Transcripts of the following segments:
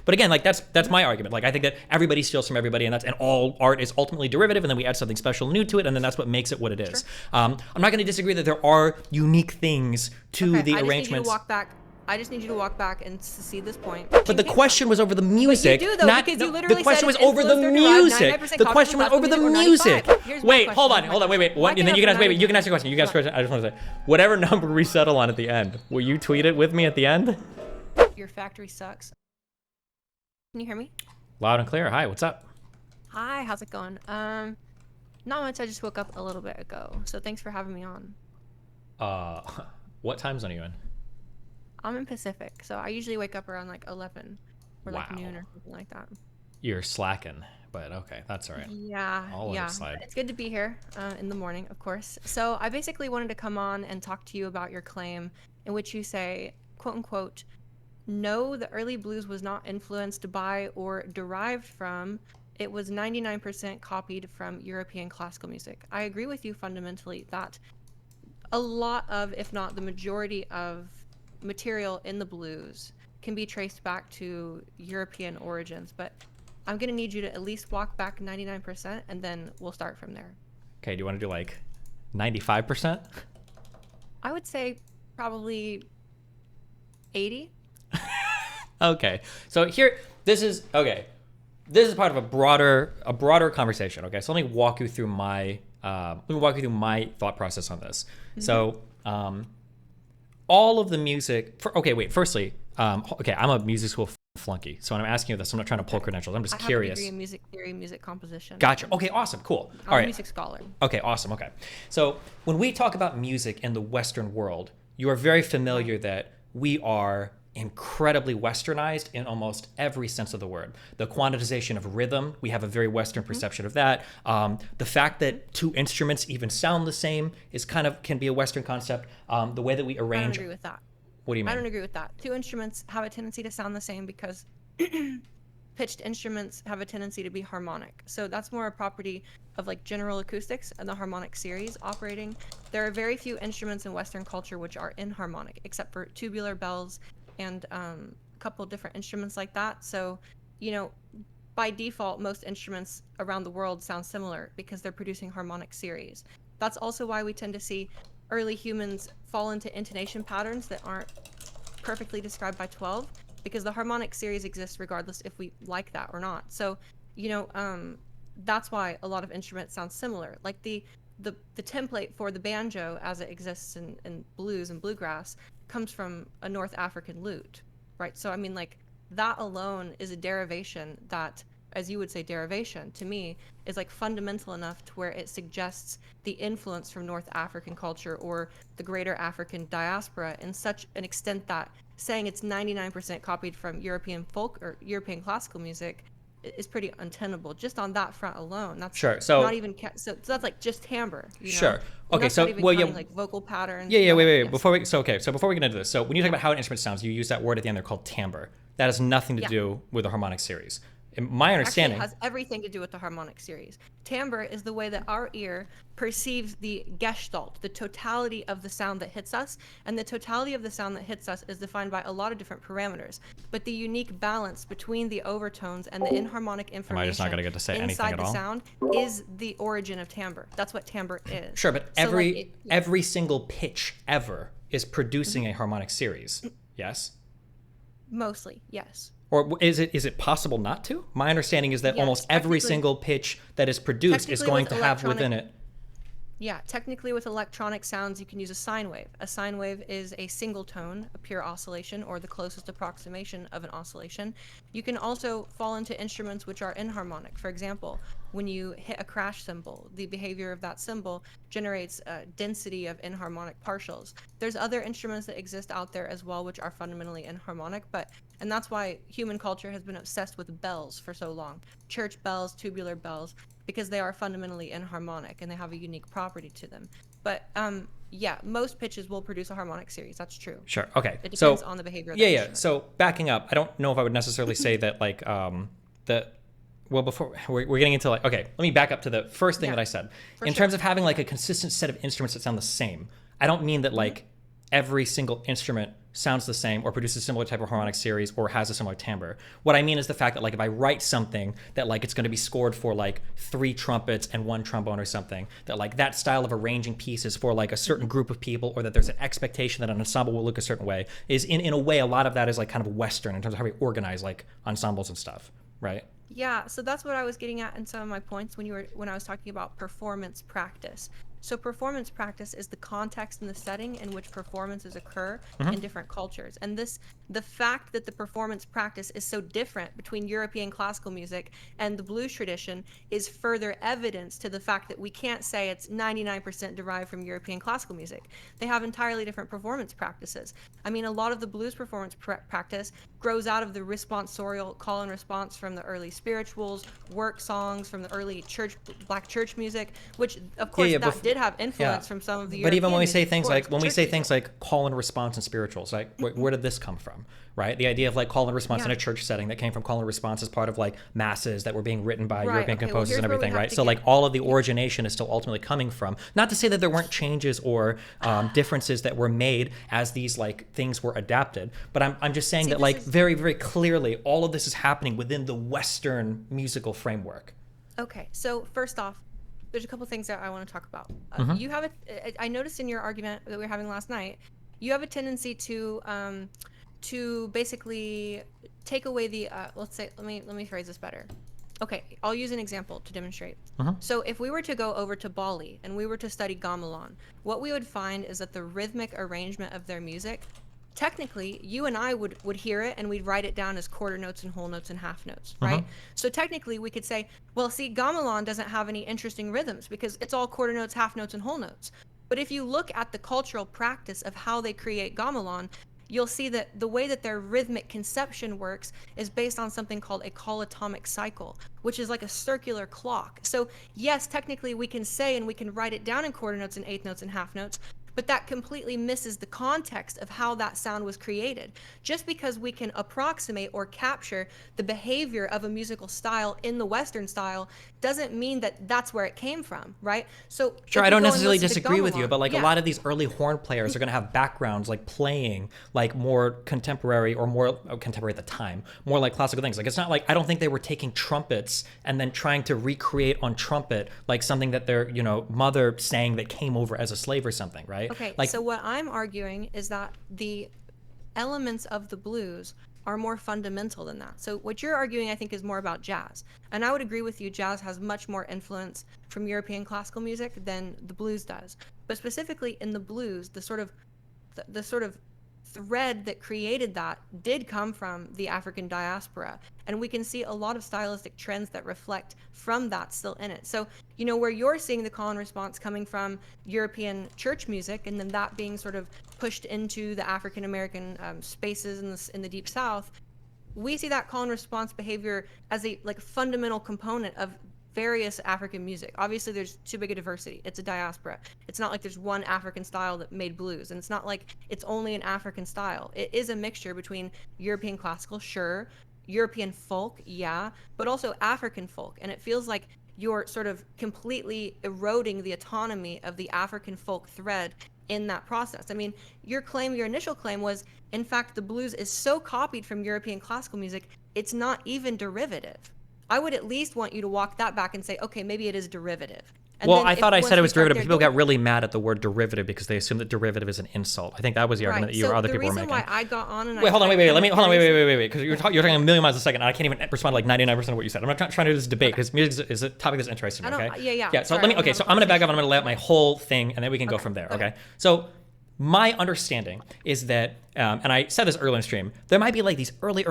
But again, like that's my argument. Like I think that everybody steals from everybody, and all art is ultimately derivative, and then we add something special new to it, and then that's what makes it what it is. I'm not going to disagree that there are unique things to the arrangements. I just need you to walk back and see this point. But the question was over the music. You do, though, because you literally the question said was over the music. The question was over the music. Wait, hold on. Wait. And then you can ask. Wait. You can ask your question. You can ask your question. I just want to say, whatever number we settle on at the end, will you tweet it with me at the end? Your factory sucks. Can you hear me? Loud and clear. Hi. What's up? Hi. How's it going? Not much. I just woke up a little bit ago. So thanks for having me on. What time zone are you in? I'm in Pacific, so I usually wake up around like 11 or like noon or something like that. You're slacking, but okay, that's all right. Yeah. It's good to be here in the morning, of course. So I basically wanted to come on and talk to you about your claim in which you say, quote unquote, no, the early blues was not influenced by or derived from, it was 99% copied from European classical music. I agree with you fundamentally that a lot of, if not the majority of material in the blues can be traced back to European origins, but I'm gonna need you to at least walk back 99% and then we'll start from there. Okay, do you want to do like 95%? I would say probably 80. Okay, so this is part of a broader conversation. Okay, so let me walk you through my thought process on this. Mm-hmm. So all of the music firstly, I'm a music school flunky, so when I'm asking you this, I'm not trying to pull credentials. I'm just curious. I have a degree in music theory, music composition. Gotcha. Okay, awesome, cool. I'm a music scholar. Okay, awesome. Okay, so when we talk about music in the Western world, you are very familiar that we are incredibly westernized in almost every sense of the word. The quantization of rhythm, we have a very Western perception of that. The fact that two instruments even sound the same can be a Western concept. The way that we arrange. I don't agree with that. What do you mean? I don't agree with that. Two instruments have a tendency to sound the same because pitched instruments have a tendency to be harmonic. So that's more a property of like general acoustics and the harmonic series operating. There are very few instruments in Western culture which are inharmonic, except for tubular bells and a couple different instruments like that. So, by default, most instruments around the world sound similar because they're producing harmonic series. That's also why we tend to see early humans fall into intonation patterns that aren't perfectly described by 12, because the harmonic series exists regardless if we like that or not. So, that's why a lot of instruments sound similar. Like the template for the banjo as it exists in blues and bluegrass comes from a North African lute, right? So I mean, like, that alone is a derivation that, as you would say, derivation to me is like fundamental enough to where it suggests the influence from North African culture or the greater African diaspora in such an extent that saying it's 99% copied from European folk or European classical music is pretty untenable just on that front alone. That's sure. So not even so that's like just timbre. Sure. Okay. So like vocal patterns. Wait. Yes. Before we get into this, so when you talk about how an instrument sounds, you use that word at the end there called timbre. That has nothing to do with the harmonic series. In my understanding, actually, it has everything to do with the harmonic series. Timbre is the way that our ear perceives the gestalt, the totality of the sound that hits us, and the totality of the sound that hits us is defined by a lot of different parameters. But the unique balance between the overtones and the inharmonic information am I just not going to get to say anything inside at all? The sound is the origin of timbre. That's what timbre is. Sure, but every single pitch ever is producing a harmonic series. Yes. Mostly, yes. Or is it possible not to? My understanding is that almost every single pitch that is produced is going to have within it. Yeah, technically with electronic sounds, you can use a sine wave. A sine wave is a single tone, a pure oscillation, or the closest approximation of an oscillation. You can also fall into instruments which are inharmonic. For example, when you hit a crash cymbal, the behavior of that cymbal generates a density of inharmonic partials. There's other instruments that exist out there as well, which are fundamentally inharmonic, and that's why human culture has been obsessed with bells for so long. Church bells, tubular bells, because they are fundamentally inharmonic and they have a unique property to them. But most pitches will produce a harmonic series. That's true. Sure. Okay. It depends on the behavior of the instrument. So backing up, I don't know if I would necessarily say that before we're getting into let me back up to the first thing that I said. In terms of having like a consistent set of instruments that sound the same, I don't mean that like every single instrument sounds the same or produces a similar type of harmonic series or has a similar timbre. What I mean is the fact that like if I write something that like it's going to be scored for like 3 trumpets and 1 trombone or something, that like that style of arranging pieces for like a certain group of people, or that there's an expectation that an ensemble will look a certain way, is in a way a lot of that is like kind of Western in terms of how we organize like ensembles and stuff, right? Yeah, so that's what I was getting at in some of my points when I was talking about performance practice. So performance practice is the context and the setting in which performances occur in different cultures. And the fact that the performance practice is so different between European classical music and the blues tradition is further evidence to the fact that we can't say it's 99% derived from European classical music. They have entirely different performance practices. I mean, a lot of the blues performance practice grows out of the responsorial call and response from the early spirituals, work songs from the early black church music, which of course that did have influence from some of the European. But even when we say music, things course, like when we say things like call and response and spirituals, like where did this come from, right? The idea of like call and response in a church setting that came from call and response as part of like masses that were being written by European composers and everything, right? So like all of the origination is still ultimately coming from, not to say that there weren't changes or differences that were made as these like things were adapted, but I'm just saying that like very, very clearly all of this is happening within the Western musical framework. Okay, so first off, there's a couple things that I want to talk about. You have I noticed in your argument that we were having last night, you have a tendency to basically take away the let's say, let me phrase this better. Okay, I'll use an example to demonstrate. So if we were to go over to Bali and we were to study gamelan, what we would find is that the rhythmic arrangement of their music, technically, you and I would hear it and we'd write it down as quarter notes and whole notes and half notes, right? So technically we could say, well, see, gamelan doesn't have any interesting rhythms because it's all quarter notes, half notes, and whole notes. But if you look at the cultural practice of how they create gamelan, you'll see that the way that their rhythmic conception works is based on something called a call-atomic cycle, which is like a circular clock. So yes, technically we can say and we can write it down in quarter notes and eighth notes and half notes, but that completely misses the context of how that sound was created. Just because we can approximate or capture the behavior of a musical style in the Western style doesn't mean that that's where it came from, right? So sure, I don't necessarily disagree with you, but like a lot of these early horn players are going to have backgrounds like playing like more contemporary or more contemporary at the time, more like classical things. Like it's not like, I don't think they were taking trumpets and then trying to recreate on trumpet like something that their, mother sang that came over as a slave or something, right? Okay, like, so what I'm arguing is that the elements of the blues are more fundamental than that. So what you're arguing, I think, is more about jazz. And I would agree with you, jazz has much more influence from European classical music than the blues does. But specifically in the blues, the sort of thread that created that did come from the African diaspora. And we can see a lot of stylistic trends that reflect from that still in it. So, where you're seeing the call and response coming from European church music and then that being sort of pushed into the African American spaces in the Deep South, we see that call and response behavior as a like fundamental component of various African music. Obviously, there's too big a diversity. It's a diaspora. It's not like there's one African style that made blues, and it's not like it's only an African style. It is a mixture between European classical, sure, European folk, yeah, but also African folk. And it feels like you're sort of completely eroding the autonomy of the African folk thread in that process. I mean, your initial claim was, in fact, the blues is so copied from European classical music, it's not even derivative. I would at least want you to walk that back and say, okay, maybe it is derivative. And well, I thought I said it was derivative. People got really mad at the word derivative because they assumed that derivative is an insult. I think that was the argument that you or other people were making. The reason why I got on and wait, hold on, wait, because you're talking a million miles a second, and I can't even respond to like 99% of what you said. I'm not trying to do this debate because music is a topic that's interesting. Okay. Yeah. So I'm going to back up and I'm going to lay out my whole thing, and then we can go from there. Okay. So my understanding is that, and I said this earlier in the stream, there might be like these early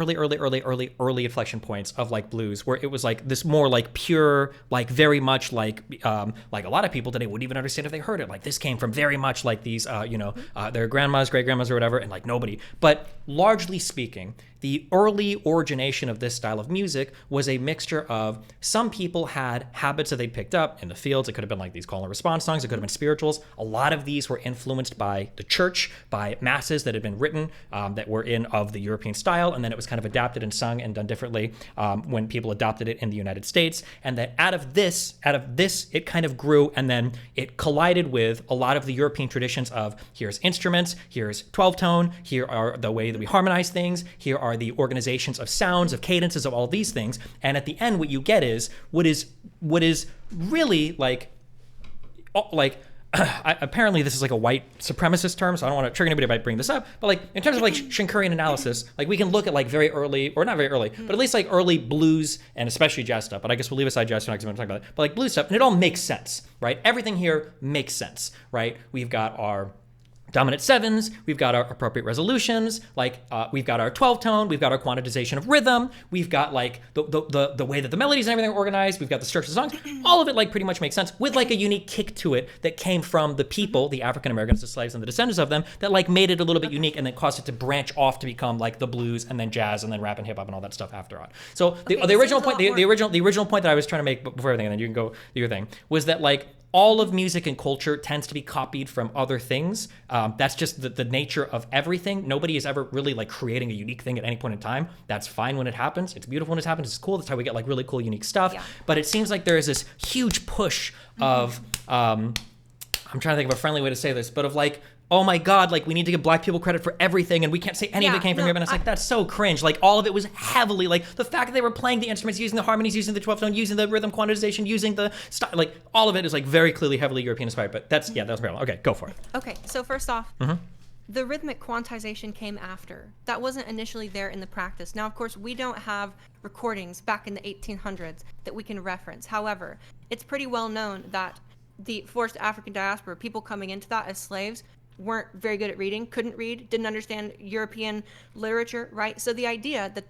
inflection points of like blues where it was like this more like pure, like very much like a lot of people today wouldn't even understand if they heard it. Like this came from very much like these, their grandmas, great grandmas or whatever, and like nobody. But largely speaking, the early origination of this style of music was a mixture of some people had habits that they picked up in the fields. It could have been like these call and response songs. It could have been spirituals. A lot of these were influenced by the church, by masses that had been written written that were of the European style, and then it was kind of adapted and sung and done differently when people adopted it in the United States. And that out of this, it kind of grew, and then it collided with a lot of the European traditions of here's instruments, here's 12-tone, here are the way that we harmonize things, here are the organizations of sounds, of cadences, of all these things. And at the end, what you get is what is really like apparently this is like a white supremacist term, so I don't want to trigger anybody by bringing this up, but like in terms of like Schenkerian analysis, like we can look at like very early, or not very early, but at least like early blues and especially jazz stuff, but I guess we'll leave aside jazz because I'm talking about it, but like blues stuff, and it all makes sense, right? Everything here makes sense, right? We've got our dominant sevens, we've got our appropriate resolutions, like we've got our 12-tone, we've got our quantization of rhythm, we've got like the way that the melodies and everything are organized, we've got the structure of the songs, all of it like pretty much makes sense with like a unique kick to it that came from the people, the African Americans, the slaves, and the descendants of them, that like made it a little bit unique and then caused it to branch off to become like the blues and then jazz and then rap and hip hop and all that stuff after on. So the original point, the original point that I was trying to make before everything, and then you can go do your thing, was that like all of music and culture tends to be copied from other things. That's just the nature of everything. Nobody is ever really like creating a unique thing at any point in time. That's fine when it happens. It's beautiful when it happens. It's cool. That's how we get like really cool, unique stuff. Yeah. But it seems like there is this huge push of, I'm trying to think of a friendly way to say this, but of like, oh my God, like we need to give black people credit for everything and we can't say any of it came from Europe. And it's like, that's so cringe. Like all of it was heavily, like the fact that they were playing the instruments, using the harmonies, using the 12-tone, using the rhythm quantization, using the style, like all of it is like very clearly heavily European inspired, but that's, that was parallel. Okay, go for it. Okay, so first off, the rhythmic quantization came after. That wasn't initially there in the practice. Now, of course, we don't have recordings back in the 1800s that we can reference. However, it's pretty well known that the forced African diaspora, people coming into that as slaves, weren't very good at reading, couldn't read, didn't understand European literature, right? So the idea that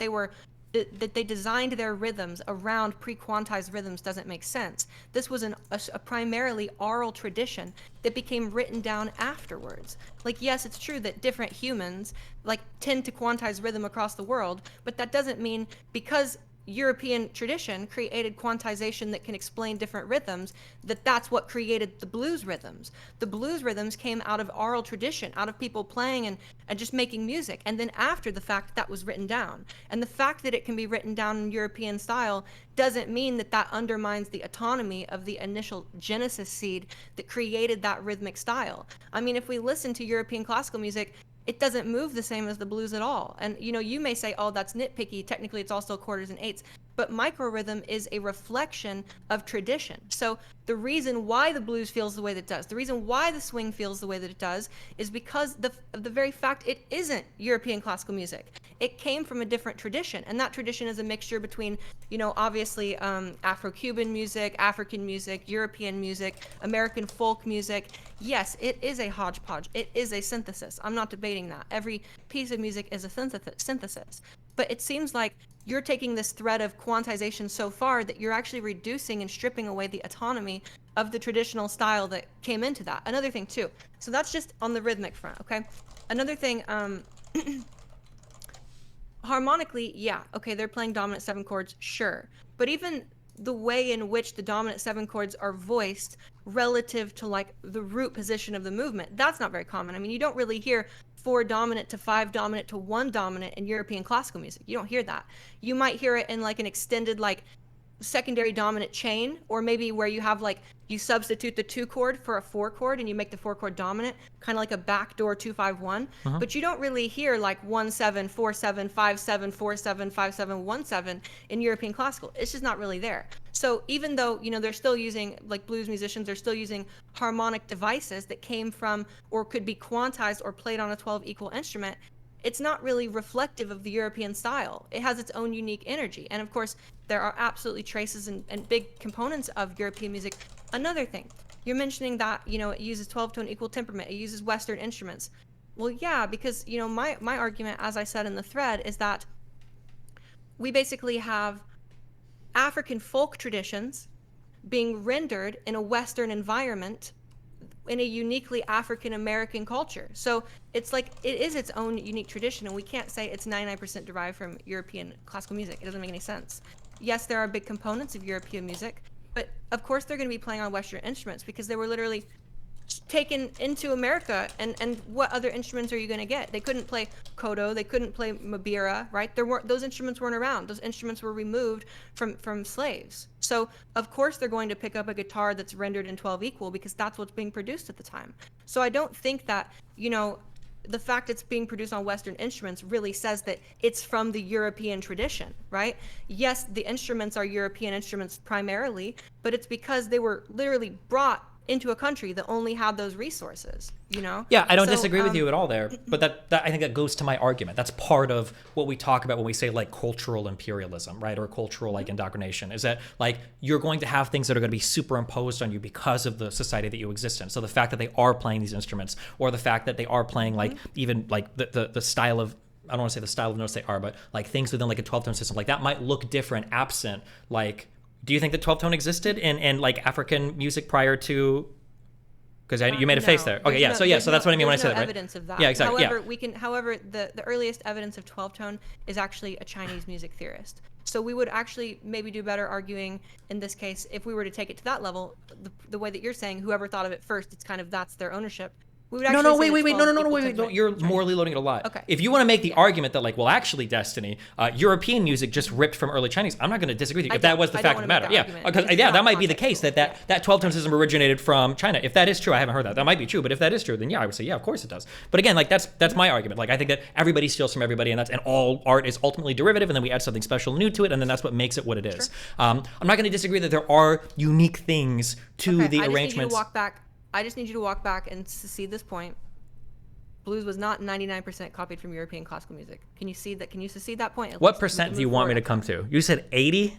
they designed their rhythms around pre-quantized rhythms doesn't make sense. This was a primarily oral tradition that became written down afterwards. Like, yes, it's true that different humans like tend to quantize rhythm across the world, but that doesn't mean because European tradition created quantization that can explain different rhythms, that's what created the blues rhythms. The blues rhythms came out of oral tradition, out of people playing and just making music. And then after the fact that was written down. And the fact that it can be written down in European style doesn't mean that undermines the autonomy of the initial genesis seed that created that rhythmic style. I mean, if we listen to European classical music, it doesn't move the same as the blues at all. And you may say, oh, that's nitpicky. Technically, it's also quarters and eighths. But micro rhythm is a reflection of tradition. So the reason why the blues feels the way that it does, the reason why the swing feels the way that it does, is because of the very fact it isn't European classical music. It came from a different tradition, and that tradition is a mixture between, obviously Afro-Cuban music, African music, European music, American folk music. Yes, it is a hodgepodge. It is a synthesis. I'm not debating that. Every piece of music is a synthesis. But it seems like you're taking this thread of quantization so far that you're actually reducing and stripping away the autonomy of the traditional style that came into that. Another thing too, so that's just on the rhythmic front, okay? Another thing, harmonically, yeah, okay, they're playing dominant 7 chords, sure. But even the way in which the dominant 7 chords are voiced relative to like the root position of the movement, that's not very common. I mean, you don't really hear 4 dominant to 5 dominant to 1 dominant in European classical music. You don't hear that. You might hear it in like an extended like secondary dominant chain, or maybe where you have like you substitute the 2 chord for a 4 chord and you make the 4 chord dominant, kind of like a backdoor 2-5-1. But you don't really hear like 1-7 4-7 5-7 4-7 5-7 1-7 in European classical. It's just not really there. So even though they're still using, like blues musicians are still using harmonic devices that came from or could be quantized or played on a 12 equal instrument, it's not really reflective of the European style. It has its own unique energy. And of course, there are absolutely traces and big components of European music. Another thing, you're mentioning that, it uses 12-tone equal temperament, it uses Western instruments. Well, yeah, because, my argument, as I said in the thread, is that we basically have African folk traditions being rendered in a Western environment in a uniquely African American culture. So it's like it is its own unique tradition, and we can't say it's 99% derived from European classical music. It doesn't make any sense. Yes, there are big components of European music, but of course they're going to be playing on Western instruments because they were literally taken into America, and what other instruments are you going to get? They couldn't play koto, they couldn't play mabira, right? Those instruments weren't around. Those instruments were removed from slaves. So of course they're going to pick up a guitar that's rendered in 12 equal, because that's what's being produced at the time. So I don't think that, the fact it's being produced on Western instruments really says that it's from the European tradition, right? Yes, the instruments are European instruments primarily, but it's because they were literally brought into a country that only had those resources, Yeah, I don't disagree with you at all there, but that I think that goes to my argument. That's part of what we talk about when we say like cultural imperialism, right? Or cultural like indoctrination, is that like you're going to have things that are going to be superimposed on you because of the society that you exist in. So the fact that they are playing these instruments, or the fact that they are playing like even like the style of, I don't want to say the style of notes they are, but like things within like a 12-tone system, like that might look different absent like, do you think that 12-tone existed in like African music prior to? Because you made a face there. Okay, yeah. So that's what I mean when I say that, right? Evidence of that. Yeah, exactly. However, the earliest evidence of 12-tone is actually a Chinese music theorist. So we would actually maybe do better arguing in this case if we were to take it to that level. The way that you're saying, whoever thought of it first, it's kind of that's their ownership. We would No, wait, no, you're morally loading it a lot. Okay. If you want to make the argument that like, well, actually, Destiny, European music just ripped from early Chinese, I'm not going to disagree with you if that was the fact of the matter. Yeah, because that might be the case that 12-tone system originated from China. If that is true, I haven't heard that. That might be true, but if that is true, then yeah, I would say yeah, of course it does. But again, like that's my argument. Like I think that everybody steals from everybody, and all art is ultimately derivative, and then we add something special new to it, and then that's what makes it what it is. Sure. I'm not going to disagree that there are unique things to the arrangements. I just need you to walk back and see this point. Blues was not 99% copied from European classical music. Can you see that? Can you see that point? What percent do you want me to come to? You said 80?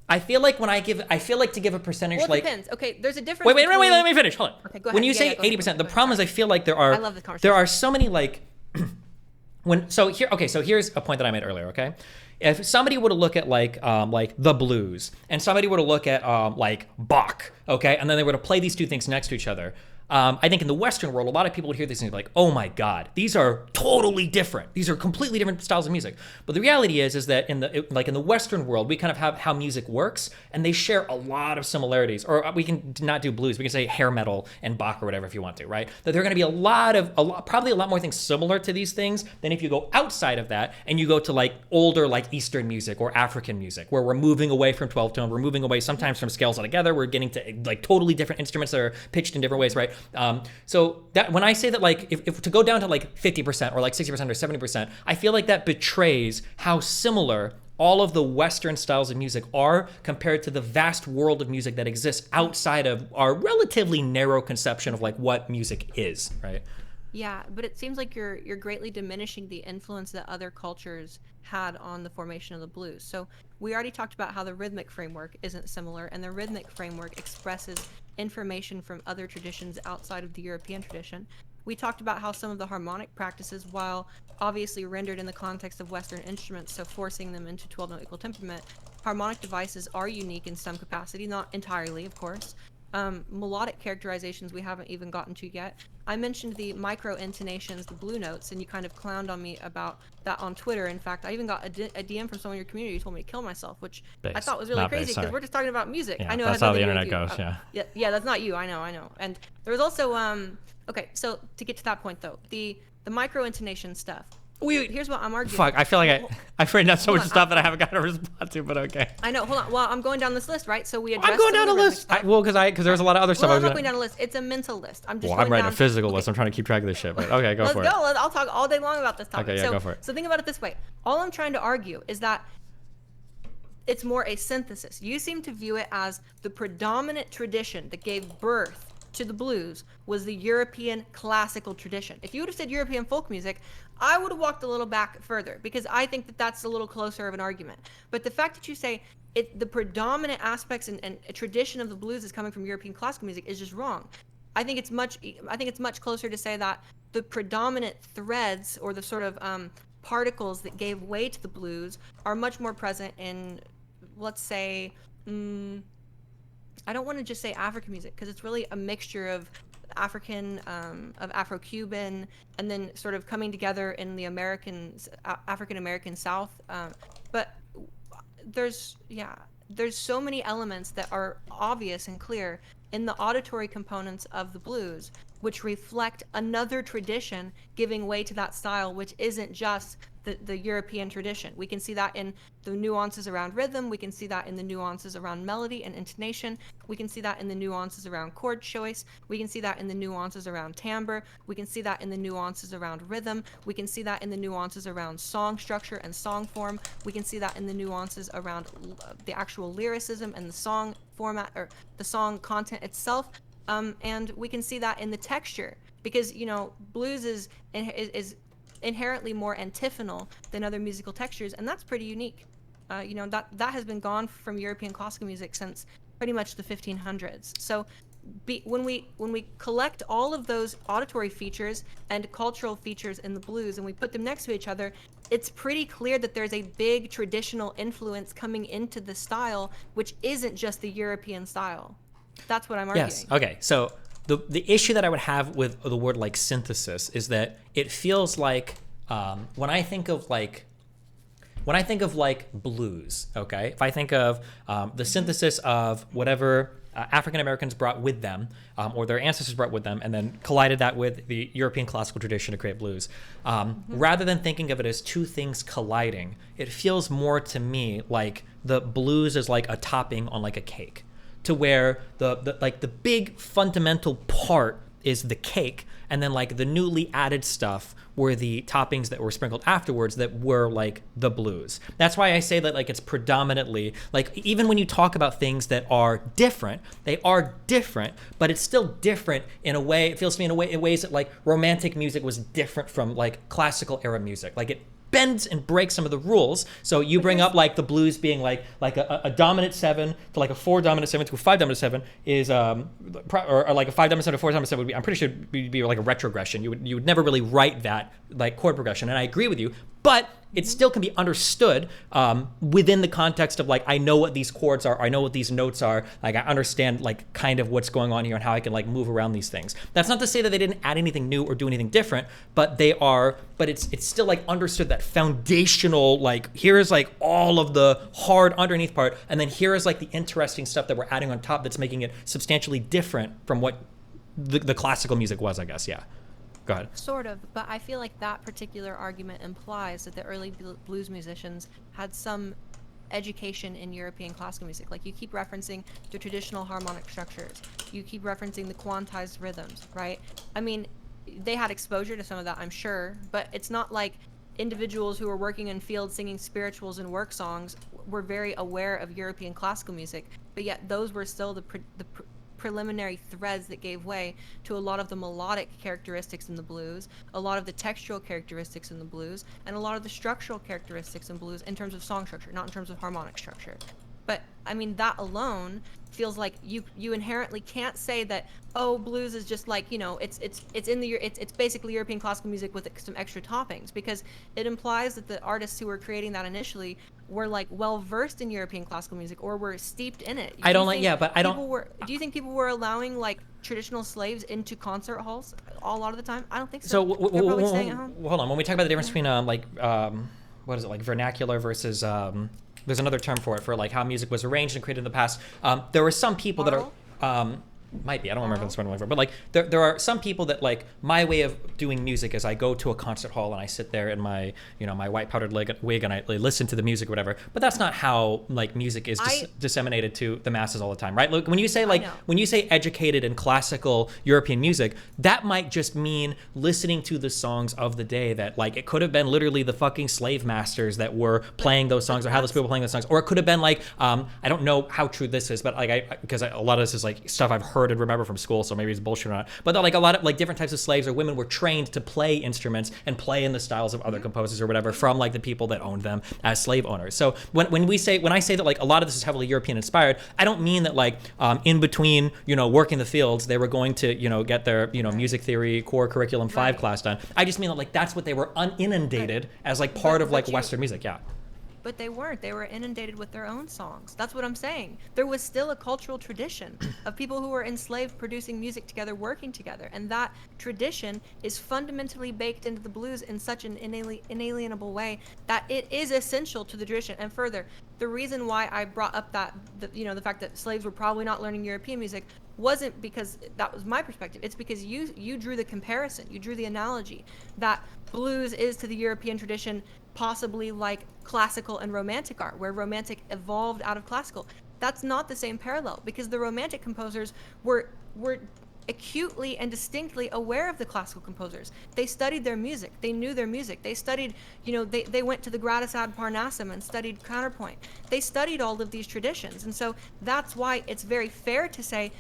I feel like to give a percentage, well, it like depends. Okay, there's a difference. Wait, let me finish. Hold on. Okay, go ahead. When you say 80%, the problem is I feel like there are so many like here's a point that I made earlier, okay? If somebody were to look at like the blues, and somebody were to look at like Bach, okay, and then they were to play these two things next to each other, I think in the Western world, a lot of people would hear these things like, oh my God, these are totally different. These are completely different styles of music. But the reality is that in the Western world, we kind of have how music works, and they share a lot of similarities. Or we can not do blues. We can say hair metal and Bach or whatever if you want to, right? That there are going to be probably a lot more things similar to these things than if you go outside of that and you go to like older like Eastern music or African music, where we're moving away from 12-tone, we're moving away sometimes from scales altogether, we're getting to like totally different instruments that are pitched in different ways, right? So that when I say that, like, if to go down to like 50% or like 60% or 70%, I feel like that betrays how similar all of the Western styles of music are compared to the vast world of music that exists outside of our relatively narrow conception of like what music is, right? Yeah, but it seems like you're greatly diminishing the influence that other cultures had on the formation of the blues. So we already talked about how the rhythmic framework isn't similar, and the rhythmic framework expresses information from other traditions outside of the European tradition. We talked about how some of the harmonic practices, while obviously rendered in the context of Western instruments, so forcing them into 12-note equal temperament, harmonic devices are unique in some capacity, not entirely, of course. Melodic characterizations we haven't even gotten to yet. I mentioned the micro-intonations, the blue notes, and you kind of clowned on me about that on Twitter. In fact, I even got a DM from someone in your community who told me to kill myself, which I thought was really crazy because we're just talking about music. Yeah, I know that's how the internet goes, yeah, that's not you. I know. And there was also, okay, so to get to that point though, the micro-intonation stuff. Here's what I'm arguing. Fuck, I feel like I've written down so much stuff that I haven't gotten a response to, but okay. I know, hold on. Well, I'm going down this list, right? So we addressed I'm going down a list. Because there's a lot of other stuff. I'm not going down a list. It's a mental list. I'm writing a physical list. I'm trying to keep track of this shit, but okay, go for it. Let's go. I'll talk all day long about this topic. Okay, yeah, go for it. So think about it this way. All I'm trying to argue is that it's more a synthesis. You seem to view it as the predominant tradition that gave birth to the blues was the European classical tradition. If you would have said European folk music, I would have walked a little back further because I think that that's a little closer of an argument. But the fact that you say the predominant aspects and tradition of the blues is coming from European classical music is just wrong. I think it's much closer to say that the predominant threads or the sort of particles that gave way to the blues are much more present in, let's say, I don't want to just say African music because it's really a mixture of African, of Afro-Cuban, and then sort of coming together in the African-American South. But there's so many elements that are obvious and clear in the auditory components of the blues, which reflect another tradition giving way to that style, which isn't just the European tradition. We can see that in the nuances around rhythm. We can see that in the nuances around melody and intonation. We can see that in the nuances around chord choice. We can see that in the nuances around timbre. We can see that in the nuances around rhythm. We can see that in the nuances around song structure and song form. We can see that in the nuances around the actual lyricism and the song format, or the song content itself. And we can see that in the texture, because blues is inherently more antiphonal than other musical textures, and that's pretty unique. That has been gone from European classical music since pretty much the 1500s. So when we collect all of those auditory features and cultural features in the blues and we put them next to each other, it's pretty clear that there's a big traditional influence coming into the style, which isn't just the European style. That's what I'm arguing. Yes. Okay. So the issue that I would have with the word like synthesis is that it feels like when I think of like blues, okay, if I think of the synthesis of whatever African Americans brought with them, or their ancestors brought with them, and then collided that with the European classical tradition to create blues, rather than thinking of it as two things colliding, it feels more to me like the blues is like a topping on like a cake, to where the big fundamental part is the cake, and then like the newly added stuff were the toppings that were sprinkled afterwards that were like the blues. That's why I say that like it's predominantly like, even when you talk about things that are different, they are different, but it's still different in a way, it feels to me in ways that like romantic music was different from like classical era music. Like it bends and breaks some of the rules. So you bring up like the blues being like a dominant 7 to like a 4 dominant 7 to a 5 dominant 7 is or like a 5 dominant 7 to 4 dominant 7 would be, I'm pretty sure it'd be like a retrogression. You would never really write that like chord progression, and I agree with you, but it still can be understood within the context of like, I know what these chords are, I know what these notes are, like I understand like kind of what's going on here and how I can like move around these things. That's not to say that they didn't add anything new or do anything different, but it's still like understood that foundational, like here is like all of the hard underneath part, and then here is like the interesting stuff that we're adding on top that's making it substantially different from what the classical music was, I guess. Yeah. Go ahead. Sort of, but I feel like that particular argument implies that the early blues musicians had some education in European classical music. Like you keep referencing the traditional harmonic structures, you keep referencing the quantized rhythms, right? I mean, they had exposure to some of that, I'm sure, but it's not like individuals who were working in fields singing spirituals and work songs were very aware of European classical music, but yet those were still the preliminary threads that gave way to a lot of the melodic characteristics in the blues, a lot of the textual characteristics in the blues, and a lot of the structural characteristics in blues in terms of song structure, not in terms of harmonic structure. But I mean, that alone feels like you inherently can't say that, oh, blues is just like, it's basically European classical music with some extra toppings, because it implies that the artists who were creating that initially were like well versed in European classical music or were steeped in it. Do you think people were allowing like traditional slaves into concert halls a lot of the time? I don't think so. So They're probably staying at home. Hold on. When we talk about the difference between what is it, like vernacular versus there's another term for it, for like how music was arranged and created in the past. There were some people that are might be, I don't remember this one, but like there are some people that like, my way of doing music is I go to a concert hall and I sit there in my my white powdered wig and I listen to the music or whatever. But that's not how like music is disseminated to the masses all the time, right? Look, when you say educated in classical European music, that might just mean listening to the songs of the day, that like it could have been literally the fucking slave masters that were playing those songs, or how those people playing those songs, or it could have been like I don't know how true this is, but like because a lot of this is like stuff I've heard and remember from school, so maybe it's bullshit or not, but like a lot of like different types of slaves or women were trained to play instruments and play in the styles of other composers or whatever from like the people that owned them as slave owners. So when I say that like a lot of this is heavily European inspired, I don't mean that like in between working the fields they were going to get their music theory core curriculum 5 class done. I just mean that like that's what they were inundated as like part of like Western music. Yeah. but they weren't. They were inundated with their own songs. That's what I'm saying. There was still a cultural tradition of people who were enslaved producing music together, working together. And that tradition is fundamentally baked into the blues in such an inalienable way that it is essential to the tradition. And further, the reason why I brought up the fact that slaves were probably not learning European music wasn't because that was my perspective. It's because you drew the comparison, you drew the analogy that blues is to the European tradition possibly like classical and romantic art, where romantic evolved out of classical. That's not the same parallel, because the romantic composers were acutely and distinctly aware of the classical composers. They studied their music. They knew their music. They studied, they went to the Gradus ad Parnassum and studied counterpoint. They studied all of these traditions. And so that's why it's very fair to say,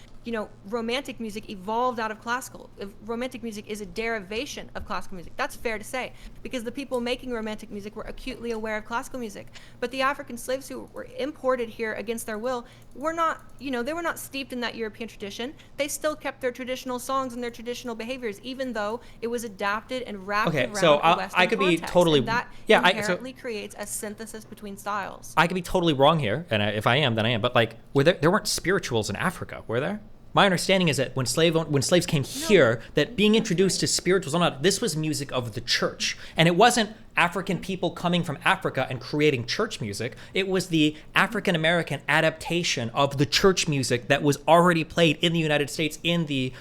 romantic music evolved out of classical. If romantic music is a derivation of classical music. That's fair to say, because the people making romantic music were acutely aware of classical music. But the African slaves who were imported here against their will were not, they were not steeped in that European tradition. They still kept their traditional songs and their traditional behaviors, even though it was adapted and wrapped around so a Western I could be context. totally And that inherently creates a synthesis between styles. I could be totally wrong here, and if I am, then I am. But like, there weren't spirituals in Africa, were there? My understanding is that when slaves came here, that being introduced to spirituals, this was music of the church, and it wasn't African people coming from Africa and creating church music. It was the African American adaptation of the church music that was already played in the United States in the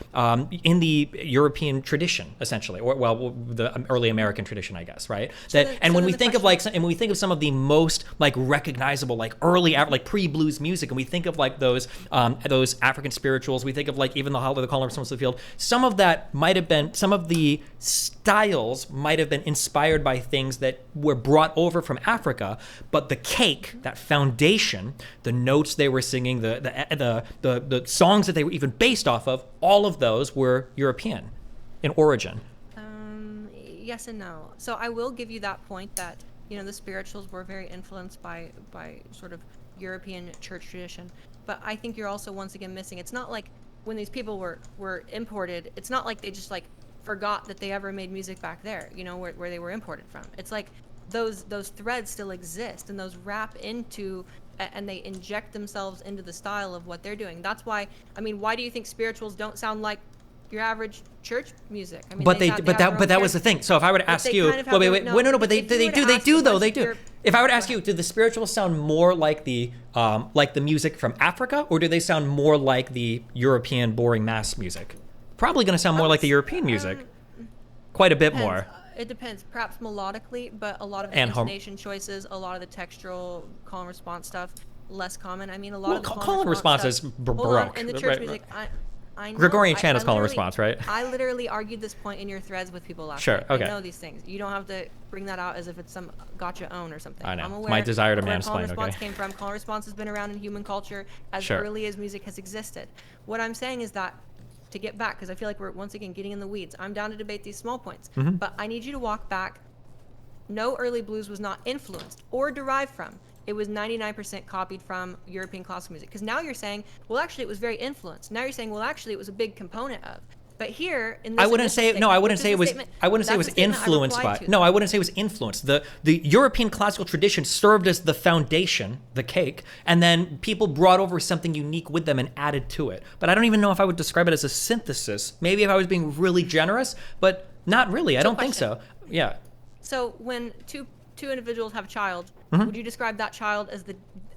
European tradition, essentially, or the early American tradition, I guess, right? When we think of some of the most like recognizable like early like pre-blues music, and we think of like those African spirituals, we think of like even the Hollow, the Column of the Field. Some of the styles might have been inspired by things that were brought over from Africa, but the cake, that foundation, the notes they were singing, the songs that they were even based off of, all of those were European in origin. Yes and no. So I will give you that point that the spirituals were very influenced by sort of European church tradition, but I think you're also once again missing. It's not like when these people were imported, it's not like they just like forgot that they ever made music back there, where they were imported from. It's like those threads still exist, and those wrap into and they inject themselves into the style of what they're doing. That's why, why do you think spirituals don't sound like your average church music? But that was the thing. So if I were to ask you, but they do. If I were to ask you, do the spirituals sound more like the music from Africa, or do they sound more like the European boring mass music? Probably going to sound more like the European music. Quite a bit more. It depends. Perhaps melodically, but a lot of the intonation choices, a lot of the textural call and response stuff, less common. A lot of the call and response is baroque. In the church music, I know. Gregorian chant is call and response, right? I literally argued this point in your threads with people last night. Okay. I know these things. You don't have to bring that out as if it's some gotcha own or something. I know. I'm aware My desire to where mansplain. Call and response came from. Call and response has been around in human culture as early as music has existed. What I'm saying is that, to get back, because I feel like we're once again getting in the weeds, I'm down to debate these small points, but I need you to walk back. No, early blues was not influenced or derived from. It was 99% copied from European classical music. Because now you're saying, well, actually, it was very influenced. Now you're saying, well, actually, it was a big component of. But here, in this, I wouldn't say it was influenced by. No, I wouldn't say it was influenced. The European classical tradition served as the foundation, the cake, and then people brought over something unique with them and added to it. But I don't even know if I would describe it as a synthesis. Maybe if I was being really generous, but not really. I don't think so. Yeah. So when two individuals have a child, would you describe that child as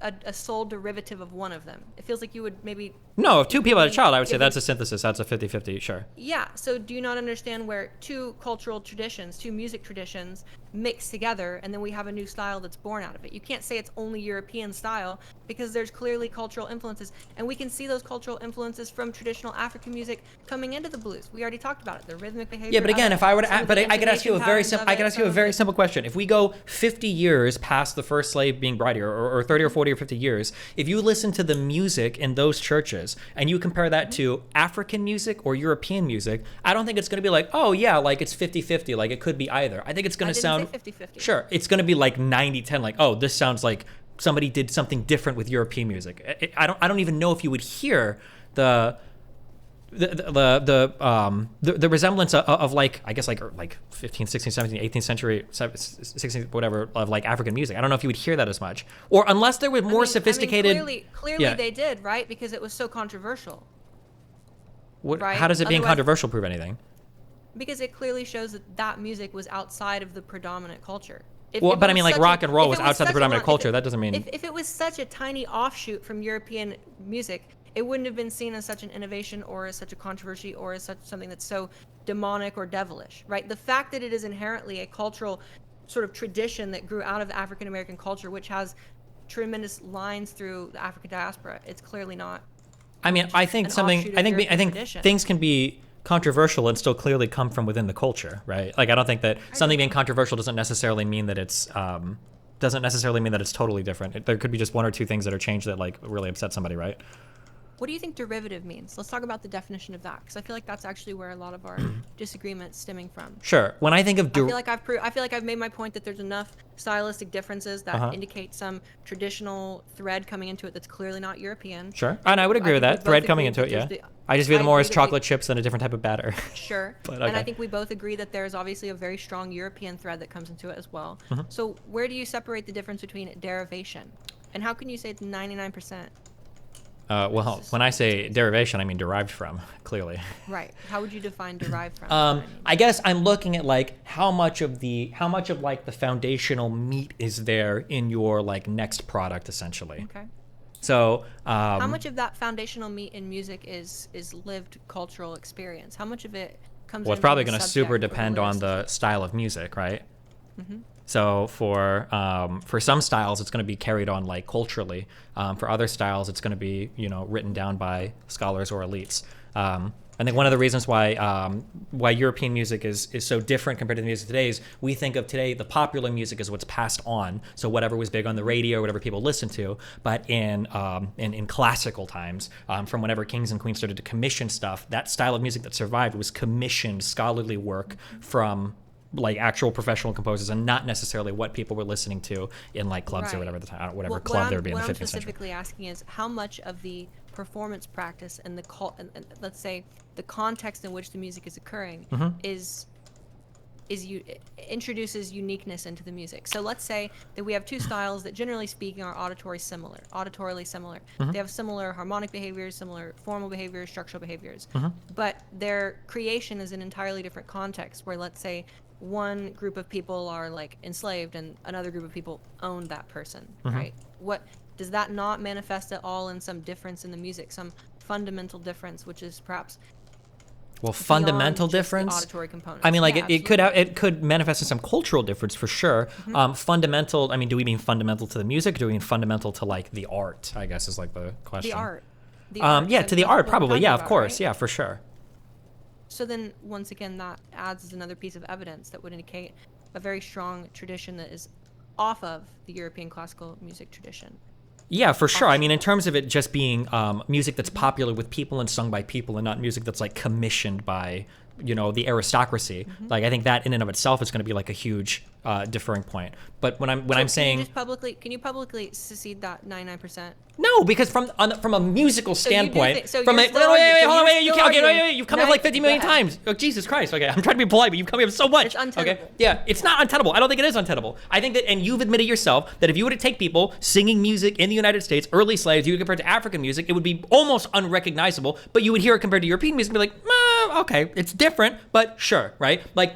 a sole derivative of one of them? It feels like you would maybe... No, if two people had a child, I would say that's a synthesis. That's a 50-50, sure. Yeah, so do you not understand where two cultural traditions, two music traditions mix together, and then we have a new style that's born out of it? You can't say it's only European style, because there's clearly cultural influences, and we can see those cultural influences from traditional African music coming into the blues. We already talked about it, the rhythmic behavior. Yeah, but again, if I were to, I could ask you a very simple question. If we go 50 years past the first slave being brought here, or 30 or 40 or 50 years, if you listen to the music in those churches and you compare that to African music or European music, I don't think it's going to be like, oh yeah, like it's 50-50, like it could be either. I think it's going to sound 50-50. Sure, it's going to be like 90-10, like, oh, this sounds like somebody did something different with European music. I don't even know if you would hear the the resemblance of like, I guess like 15th, 16th, 17th, 18th century, 16th, whatever, of like African music. I don't know if you would hear that as much, or unless there was more sophisticated. Clearly they did, right? Because it was so controversial. Right? How does it being controversial prove anything? Because it clearly shows that music was outside of the predominant culture. But I mean, like rock and roll was outside the predominant culture. That doesn't mean. If it was such a tiny offshoot from European music, it wouldn't have been seen as such an innovation or as such a controversy or as such something that's so demonic or devilish, right? The fact that it is inherently a cultural sort of tradition that grew out of the African American culture, which has tremendous lines through the African diaspora, it's clearly not. I mean, I think things can be controversial and still clearly come from within the culture, right? Like, I don't think that something being controversial doesn't necessarily mean that it's totally different. There could be just one or two things that are changed that like really upset somebody, right? What do you think derivative means? Let's talk about the definition of that, because I feel like that's actually where a lot of our disagreements stemming from. Sure. When I think of I feel like I've made my point that there's enough stylistic differences that indicate some traditional thread coming into it that's clearly not European. Sure. And I would agree with that. Thread coming into it, yeah. I just view them more as chocolate chips than a different type of batter. Sure. But, okay. And I think we both agree that there's obviously a very strong European thread that comes into it as well. So where do you separate the difference between derivation? And how can you say it's 99%? Well, when I say derivation, I mean derived from, clearly. Right. How would you define derived from? I guess I'm looking at like how much of like the foundational meat is there in your like next product, essentially. Okay. So how much of that foundational meat in music is lived cultural experience? How much of it comes? Well, it's probably going to super depend on the style of music, right? So for some styles, it's going to be carried on like culturally. For other styles, it's going to be written down by scholars or elites. I think one of the reasons why European music is so different compared to the music today is we think of today the popular music as what's passed on. So whatever was big on the radio, whatever people listened to. But in classical times, from whenever kings and queens started to commission stuff, that style of music that survived was commissioned scholarly work from like actual professional composers and not necessarily what people were listening to in like clubs or whatever at the time, whatever club there would be in the 15th century. What I'm specifically asking is how much of the performance practice and and let's say the context in which the music is occurring introduces uniqueness into the music. So let's say that we have two styles that generally speaking are auditorily similar. They have similar harmonic behaviors, similar formal behaviors, structural behaviors, but their creation is an entirely different context where let's say one group of people are like enslaved and another group of people own that person, right? What does that not manifest at all in some difference in the music, some fundamental difference, which is perhaps fundamental difference? Auditory components. I mean, like it could manifest in some cultural difference for sure. Fundamental. I mean, do we mean fundamental to the music? Or do we mean fundamental to like the art? I guess is like the question. The art. Yeah, to the art probably. Yeah, of course. Right? Yeah, for sure. So then, once again, that adds as another piece of evidence that would indicate a very strong tradition that is off of the European classical music tradition. Yeah, for sure. I mean, in terms of it just being music that's popular with people and sung by people and not music that's like commissioned by, the aristocracy. Like, I think that in and of itself is going to be like a huge differing point. But when I'm saying, can you publicly secede that 99%? No, because from a musical standpoint, you've come here like 50 million times. Oh, Jesus Christ. Okay, I'm trying to be polite, but you've come here so much. It's untenable. Okay, yeah, it's not untenable. I don't think it is untenable. I think that, and you've admitted yourself that if you were to take people singing music in the United States, early slaves, you would compare it to African music, it would be almost unrecognizable. But you would hear it compared to European music and be like, okay, it's different, but sure, right? Like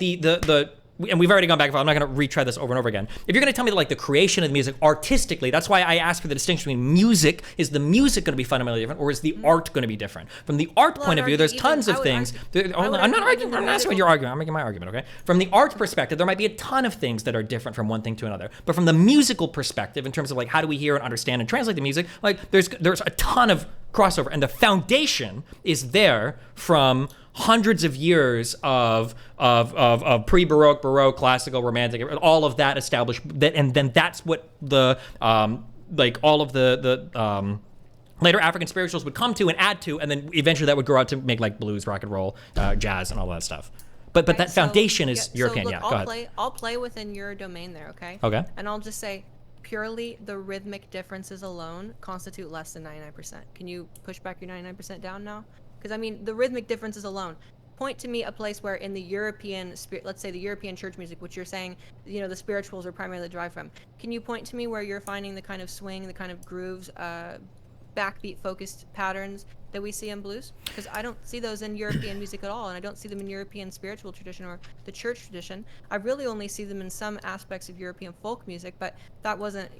and we've already gone back and forth. I'm not going to retry this over and over again. If you're going to tell me that like the creation of the music artistically, that's why I asked for the distinction between music. Is the music going to be fundamentally different, or is the art going to be different? From the art point of view, there's tons of things. I'm not arguing. I'm not asking what you're arguing. I'm making my argument, okay? From the art perspective, there might be a ton of things that are different from one thing to another. But from the musical perspective, in terms of like how do we hear and understand and translate the music, like there's a ton of crossover, and the foundation is there from hundreds of years of pre-Baroque, Baroque, classical, romantic, all of that established, and then that's what the like all of the later African spirituals would come to and add to, and then eventually that would grow out to make like blues, rock and roll, jazz, and all that stuff. But that foundation is European. So look, Go ahead. I'll play within your domain there, okay? Okay. And I'll just say, purely the rhythmic differences alone constitute less than 99%. Can you push back your 99% down now? Because I mean, the rhythmic differences alone. Point to me a place where in the European spirit, let's say the European church music, which you're saying, the spirituals are primarily derived from. Can you point to me where you're finding the kind of swing, the kind of grooves, backbeat focused patterns that we see in blues? Because I don't see those in European music at all, and I don't see them in European spiritual tradition or the church tradition. I really only see them in some aspects of European folk music, but that wasn't,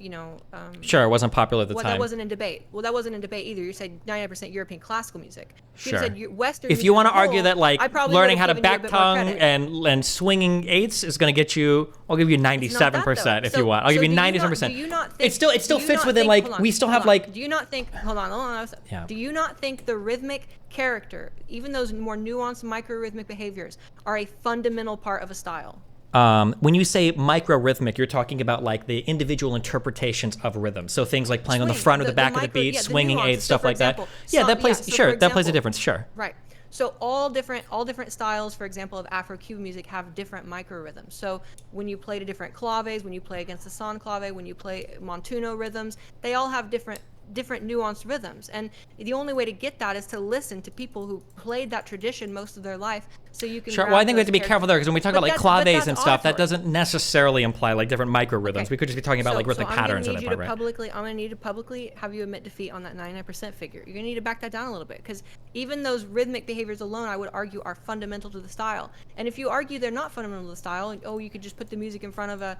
Sure, it wasn't popular at the time. That wasn't in debate. Well, that wasn't in debate either. You said 99% European classical music. Sure. You said Western if you want to argue that learning how to back back tongue and swinging eighths is going to get you, I'll give you 97% if you want. I'll give you 97%. Do you not think it still fits within we still have Do you not think? Hold on. Yeah. Do you not think the rhythmic character, even those more nuanced micro-rhythmic behaviors, are a fundamental part of a style? When you say micro-rhythmic, you're talking about the individual interpretations of rhythm. So things like playing on the front or the back of the beat, swinging eighths, stuff like that. Yeah, that plays a difference. Sure. Right. So all different styles, for example, of Afro-Cuban music have different micro-rhythms. So when you play to different claves, when you play against the son clave, when you play montuno rhythms, they all have different nuanced rhythms, and the only way to get that is to listen to people who played that tradition most of their life, so you can. Sure. Well, I think we have to be careful there, because when we talk about claves and stuff, that doesn't necessarily imply different micro rhythms. We could just be talking about rhythmic patterns at that point, right? I'm going to need to publicly have you admit defeat on that 99% figure. You're going to need to back that down a little bit, because even those rhythmic behaviors alone, I would argue, are fundamental to the style. And if you argue they're not fundamental to the style, and you could just put the music in front of a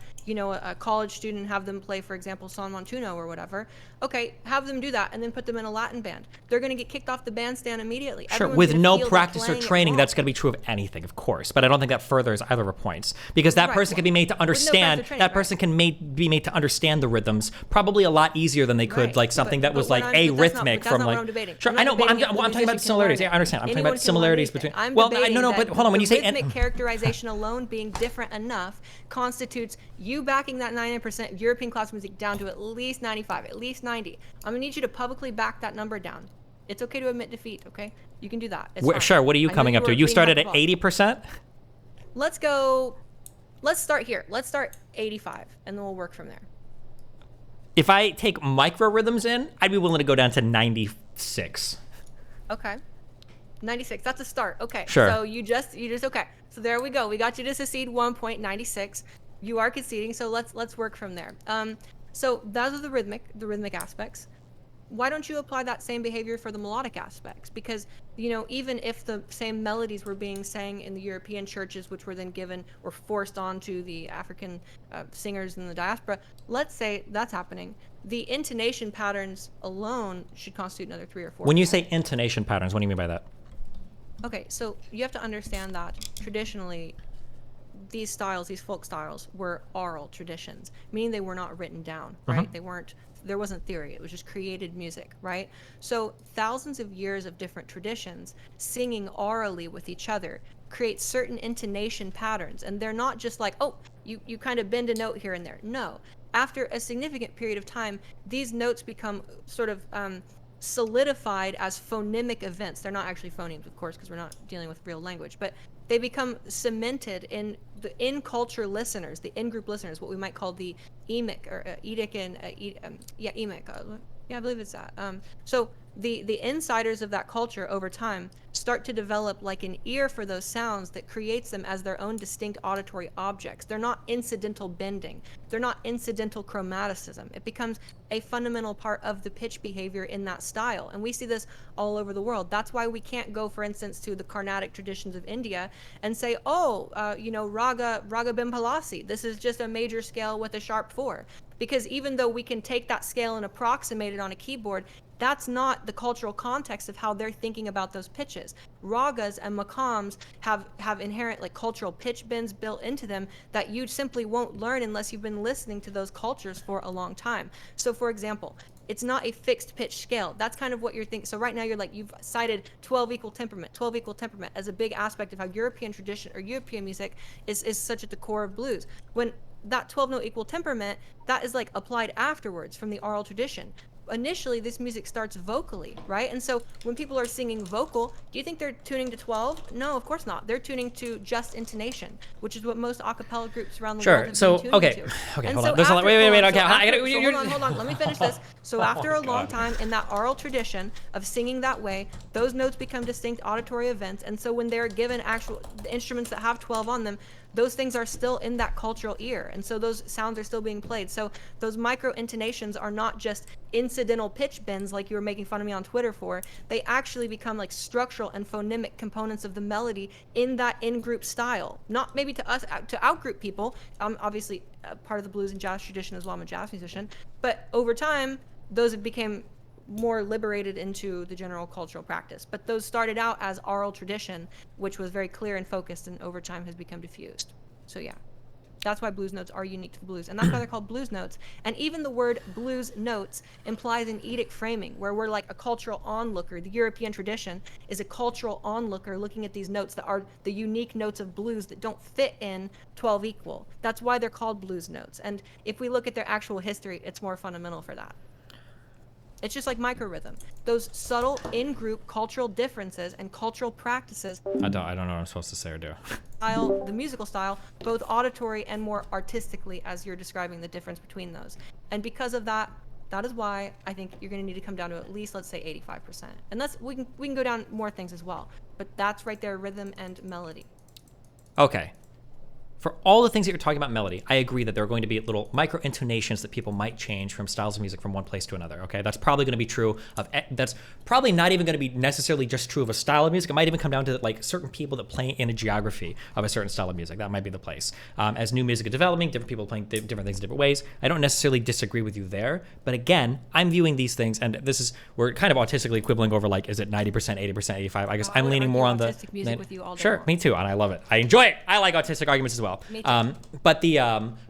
college student and have them play, for example, San Montuno or whatever. Okay, have them do that and then put them in a Latin band. They're going to get kicked off the bandstand immediately. Sure, with no practice or training, that's going to be true of anything, of course. But I don't think that furthers either of our points, because that person can be made to understand. That person can be made to understand the rhythms probably a lot easier than they could something that was arrhythmic from what I'm debating. Sure, I know. I'm talking about similarities. Yeah, I understand. I'm talking about similarities between. Well, no, but hold on. When you say rhythmic characterization alone being different enough constitutes you backing that 99% European classical music down to at least 95, at least 90. I'm gonna need you to publicly back that number down. It's okay to admit defeat, okay? You can do that. Sure, what are you coming up to? You started at 80%? Let's start here. Let's start 85, and then we'll work from there. If I take micro rhythms in, I'd be willing to go down to 96. Okay. 96, that's a start. Okay. Sure. So you just okay. So there we go. We got you to secede 1.96. You are conceding, so let's work from there. So those are the rhythmic aspects. Why don't you apply that same behavior for the melodic aspects? Because, even if the same melodies were being sang in the European churches, which were then given or forced onto the African singers in the diaspora, let's say that's happening, the intonation patterns alone should constitute another 3 or 4. When you say intonation patterns, what do you mean by that? Okay, so you have to understand that traditionally, these folk styles were oral traditions, meaning they were not written down, right? There wasn't theory. It was just created music, right? So thousands of years of different traditions singing orally with each other create certain intonation patterns. And they're not just like, you kind of bend a note here and there. No. After a significant period of time, these notes become sort of solidified as phonemic events. They're not actually phonemes, of course, because we're not dealing with real language, but they become cemented in the in-culture listeners, the in-group listeners, what we might call the emic or edic and emic. I believe it's that. So the insiders of that culture over time start to develop like an ear for those sounds that creates them as their own distinct auditory objects. They're not incidental bending. They're not incidental chromaticism. It becomes a fundamental part of the pitch behavior in that style. And we see this all over the world. That's why we can't go, for instance, to the Carnatic traditions of India and say, Raga Bimpalasi, this is just a major scale with a sharp 4. Because even though we can take that scale and approximate it on a keyboard, that's not the cultural context of how they're thinking about those pitches. Ragas and maqams have inherent cultural pitch bends built into them that you simply won't learn unless you've been listening to those cultures for a long time. So for example, it's not a fixed pitch scale. That's kind of what you're thinking. So right now you've cited 12 equal temperament as a big aspect of how European tradition or European music is such at the core of blues. When that 12-note equal temperament, that is applied afterwards from the oral tradition. initially this music starts vocally, right? And so when people are singing vocal, do you think they're tuning to 12? No, of course not. They're tuning to just intonation, which is what most a cappella groups around the world have been tuning to. Okay, and hold so on. There's a lot. Wait. Okay, hold on. Let me finish this. So after a long time in that oral tradition of singing that way, those notes become distinct auditory events. And so when they're given actual instruments that have 12 on them, those things are still in that cultural ear, and so those sounds are still being played. So those micro-intonations are not just incidental pitch bends like you were making fun of me on Twitter for. They actually become like structural and phonemic components of the melody in that in-group style. Not maybe to us, to out-group people. I'm obviously part of the blues and jazz tradition as well. I'm a jazz musician. But over time, those have become more liberated into the general cultural practice. But those started out as oral tradition, which was very clear and focused, and over time has become diffused. So yeah, that's why blues notes are unique to the blues, and that's why they're called blues notes. And even the word blues notes implies an edict framing, where we're like a cultural onlooker. The European tradition is a cultural onlooker looking at these notes that are the unique notes of blues that don't fit in 12 equal. That's why they're called blues notes. And if we look at their actual history, it's more fundamental for that. It's just like micro-rhythm. Those subtle in-group cultural differences and cultural practices. I don't know what I'm supposed to say or do. The musical style, both auditory and more artistically, as you're describing the difference between those. And because of that, that is why I think you're going to need to come down to at least, let's say, 85%. And we can go down more things as well. But that's right there, rhythm and melody. Okay. For all the things that you're talking about melody, I agree that there are going to be little micro intonations that people might change from styles of music from one place to another, okay? That's probably going to be true of, that's probably not even going to be necessarily just true of a style of music. It might even come down to like certain people that play in a geography of a certain style of music. That might be the place. As new music is developing, different people playing different things in different ways. I don't necessarily disagree with you there, but again, I'm viewing these things, and we're kind of autistically quibbling over like, is it 90%, 80%, 85%? I guess I'm leaning more on the autistic music with you all day sure, long. Me too, and I love it. I enjoy it. I like autistic arguments as well. Me too.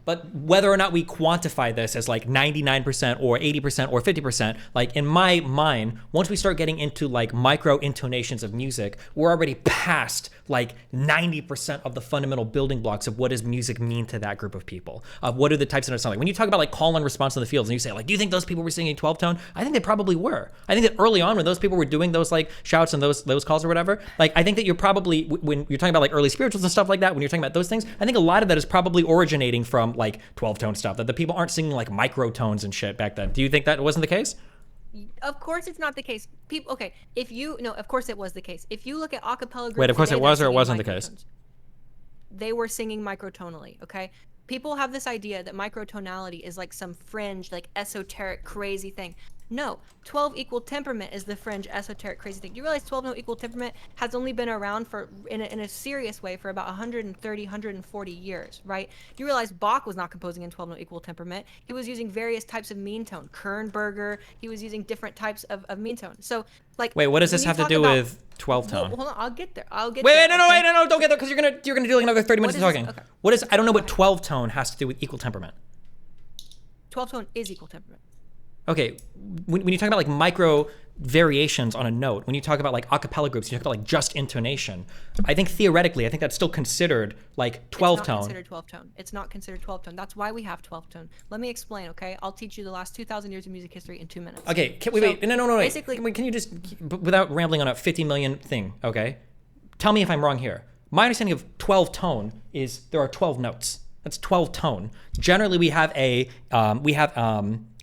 But whether or not we quantify this as like 99% or 80% or 50%, like in my mind, once we start getting into like micro intonations of music, we're already past like 90% of the fundamental building blocks of what does music mean to that group of people. What are the types of sound like? When you talk about like call and response in the fields, and you say like, do you think those people were singing 12 tone? I think they probably were. I think that early on when those people were doing those like shouts and those calls or whatever, like I think that you're probably, when you're talking about like early spirituals and stuff like that, when you're talking about those things, I think a lot of that is probably originating from like 12 tone stuff, that the people aren't singing like microtones and shit back then. Do you think that wasn't the case? Of course it's not the case. People, okay, of course it was the case. If you look at a cappella groups, wait, of course it was, or it wasn't the case? They were singing microtonally, okay? People have this idea that microtonality is like some fringe, like esoteric, crazy thing. No, 12 equal temperament is the fringe, esoteric, crazy thing. You realize 12 note equal temperament has only been around for, in a serious way, for about 130, 140 years, right? You realize Bach was not composing in 12 note equal temperament. He was using various types of mean tone. Kernberger, he was using different types of mean tone. So, like, wait, what does this have to do with 12 tone? Well, hold on, I'll get there. Wait, no, don't get there, because you're gonna do like another 30 minutes of talking. Okay. What is? I don't know what 12 tone has to do with equal temperament. 12 tone is equal temperament. Okay, when you talk about like micro variations on a note, when you talk about like a cappella groups, you talk about like just intonation. I think theoretically, I think that's still considered like 12 tone. It's not considered 12 tone. It's not considered 12 tone. That's why we have 12 tone. Let me explain, okay? I'll teach you the last 2,000 years of music history in 2 minutes. Okay, wait. No. Basically, can you just, without rambling on a 50 million thing, okay? Tell me if I'm wrong here. My understanding of 12 tone is there are 12 notes. That's 12 tone. Generally, we have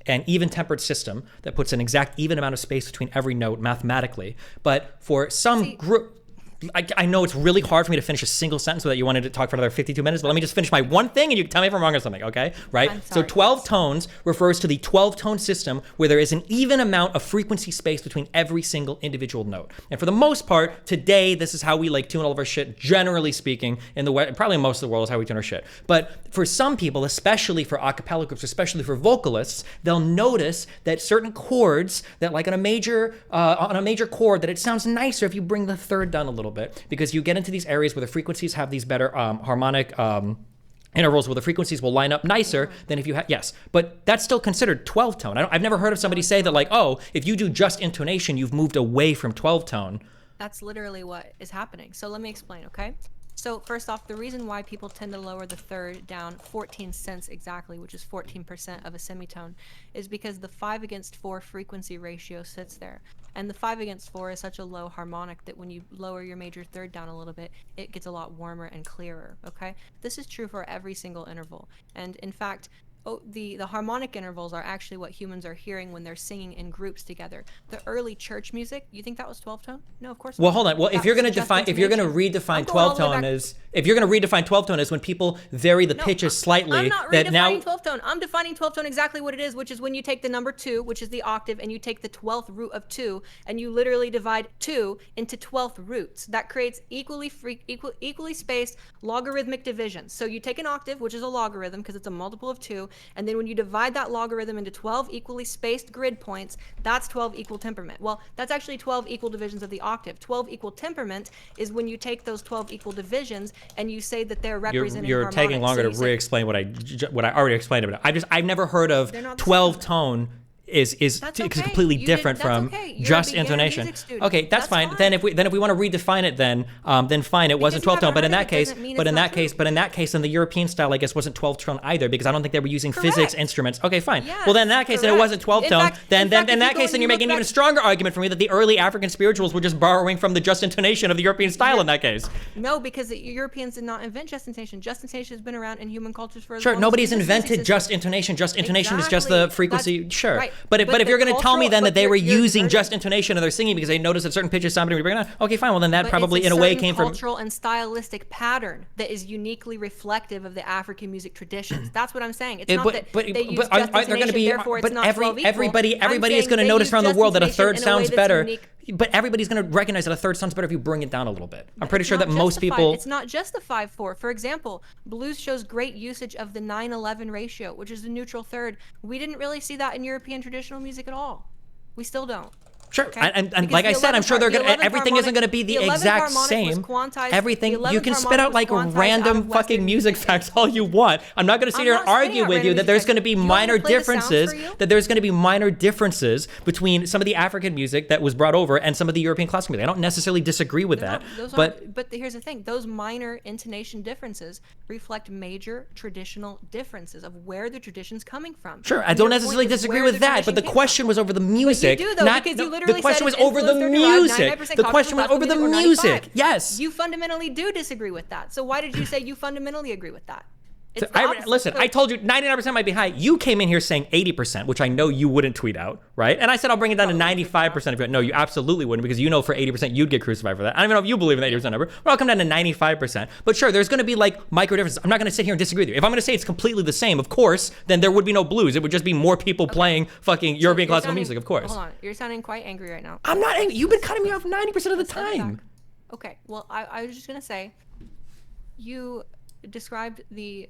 an even-tempered system that puts an exact even amount of space between every note mathematically. But for some group, I know it's really hard for me to finish a single sentence without you wanted to talk for another 52 minutes, but let me just finish my one thing and you can tell me if I'm wrong or something, okay? Right? I'm sorry. So 12 tones refers to the 12-tone system where there is an even amount of frequency space between every single individual note. And for the most part, today, this is how we like tune all of our shit, generally speaking, in the West, probably most of the world is how we tune our shit. But for some people, especially for a cappella groups, especially for vocalists, they'll notice that certain chords, that like on a major chord, that it sounds nicer if you bring the third down a little bit, because you get into these areas where the frequencies have these better harmonic intervals, where the frequencies will line up nicer than if you had, yes, but that's still considered 12 tone. I've never heard of somebody say that like, oh, if you do just intonation, you've moved away from 12 tone. That's literally what is happening. So let me explain, okay? So first off, the reason why people tend to lower the third down 14 cents exactly, which is 14% of a semitone, is because the 5:4 frequency ratio sits there. And the 5:4 is such a low harmonic that when you lower your major third down a little bit, it gets a lot warmer and clearer, okay? This is true for every single interval. And in fact, the harmonic intervals are actually what humans are hearing when they're singing in groups together. The early church music, you think that was 12 tone? No, of course not. Well, hold on. Well, if That you're was going to just define, if you're going to intonation. redefine I'm going all 12 the way tone back- as, if you're going to redefine 12 tone as when people vary the No, pitches slightly, I'm not that redefining now 12 tone. I'm defining 12 tone exactly what it is, which is when you take the number 2, which is the octave, and you take the 12th root of 2, and you literally divide 2 into 12th roots. That creates equally spaced logarithmic divisions. So you take an octave, which is a logarithm because it's a multiple of 2, and then when you divide that logarithm into 12 equally spaced grid points, that's 12 equal temperament. Well, that's actually 12 equal divisions of the octave. 12 equal temperament is when you take those 12 equal divisions and you say that they're representing you're harmonics. taking longer So to you say- re-explain what I already explained about it. I've never heard of They're not the 12 same. tone is That's okay. completely You different did- that's from okay. You're a just beginner intonation. music student. Okay, that's fine. Then if we want to redefine it, then fine, it wasn't you 12 tone. haven't But in heard it, that it case, doesn't mean but it's in not that case, true. but in that case, then the European style, I guess, wasn't 12 tone either because I don't think they were using physics Correct. instruments. Okay, fine. Yes, Well, then in that case, then it correct. wasn't 12 In tone. fact- Then in fact, in if you that go case, and then you you're making an look even back- stronger argument for me that the early African spirituals were just borrowing from the just intonation of the European style in that case. No, because the Europeans did not invent just intonation. Just intonation has been around in human cultures for as Sure, long as nobody's the music invented system. just intonation. Just intonation is just the Exactly. frequency. That's Sure, right. but if But you're the going to tell me cultural- then that but they were you're using diverting- just intonation and they're singing because they noticed that certain pitches sounded bringing on, okay, fine. Well, then that But probably it's in a way certain came from. cultural and stylistic pattern that is uniquely reflective of the African music traditions. That's what I'm saying. It's not that they use just are there going to intonation, be? therefore it's But not 12 equal. everybody I'm is saying going to they notice use around the just world that a intonation third in way sounds that's better. unique. But everybody's going to recognize that a third sounds better if you bring it down a little bit. I'm pretty It's sure not that just most the five- people. It's not just the 5/4. For example, blues shows great usage of the 9/11 ratio, which is the neutral third. We didn't really see that in European traditional music at all. We still don't. Sure, Okay? and Because like the I said, I'm 11th sure they're the going to. 11th Everything isn't harmonic- going to be the 11th exact harmonic was same. quantized- Everything the you 11th can spit out harmonic like was quantized out random of Western fucking music music. facts all you want. I'm not going to sit I'm here and not spitting argue out with you random that there's music going to be facts. You want me minor to play the sounds differences. for you? That there's going to be minor differences between some of the African music that was brought over and some of the European classical music. I don't necessarily disagree with that, But here's the thing: those minor intonation differences reflect major traditional differences of where the tradition's coming from. sure, I And don't your necessarily point is disagree where with the that. But tradition the came question from. was over the music. But you do, though, not because you the literally question said was it's over the influenced or derived music. 99% The question was classical over the music or music. 95. Yes. You fundamentally do disagree with that. So why did you say you fundamentally agree with that? It's the I, opposite. listen, So- I told you 99% might be high. You came in here saying 80%, which I know you wouldn't tweet out, right? And I said I'll bring it down to 95% of it. No, you absolutely wouldn't because you know for 80% you'd get crucified for that. I don't even know if you believe in that 80% number, but I'll come down to 95%. But sure, there's going to be like micro differences. I'm not going to sit here and disagree with you. If I'm going to say it's completely the same, of course, then there would be no blues. It would just be more people playing fucking European You're classical sounding- music, of course. Hold on, you're sounding quite angry right now. I'm not angry. You've been cutting me off 90% of the Step time. back. Okay, well, I was just gonna say, you described the.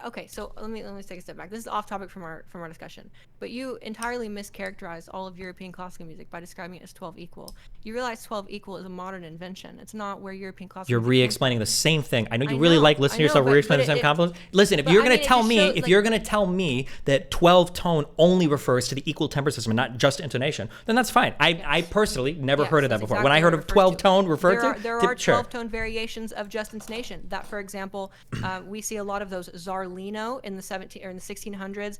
Okay, so let me take a step back. This is off topic from our discussion, but you entirely mischaracterized all of European classical music by describing it as 12 equal. You realize 12 equal is a modern invention. It's not where European classical. You're music came re-explaining the same thing. I know you I really know, like listening to I yourself know, re-explain the but same it- compliment. Listen, if but you're I gonna mean, it tell just me, shows, if like- you're gonna tell me that 12 tone only refers to the equal temper system and not just intonation, then that's fine. I personally never Yes, heard of that that's before. exactly When I heard what it of 12 refers to. tone referred There to, are sure. 12-tone variations of just intonation. That, for example, we see a lot of those. Zarlino in the 1600s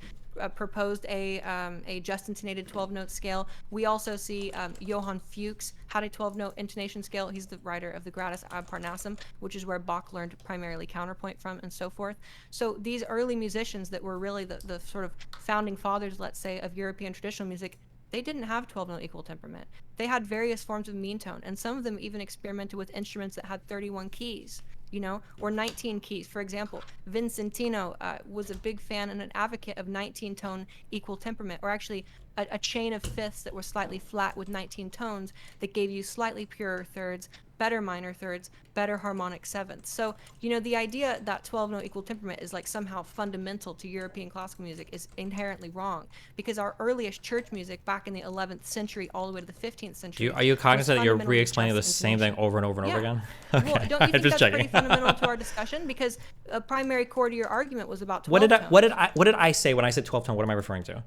proposed a just intonated 12-note scale. We also see Johann Fuchs had a 12-note intonation scale. He's the writer of the Gradus ad Parnassum, which is where Bach learned primarily counterpoint from, and so forth. So these early musicians that were really the sort of founding fathers, let's say, of European traditional music, they didn't have 12-note equal temperament. They had various forms of mean tone, and some of them even experimented with instruments that had 31 keys, you know, or 19 keys. For example, Vincentino was a big fan and an advocate of 19-tone equal temperament, or actually a chain of fifths that were slightly flat with 19 tones that gave you slightly purer thirds, better minor thirds, better harmonic sevenths. So, you know, the idea that 12-note equal temperament is like somehow fundamental to European classical music is inherently wrong, because our earliest church music back in the 11th century all the way to the 15th century. Are you cognizant that you're fundamentally re-explaining the just same thing intonation. over and over and over again? Well, don't you think Just that's checking. pretty fundamental to our discussion? Because a primary core to your argument was about 12 What did tones. I say when I said 12 tone? What am I referring to?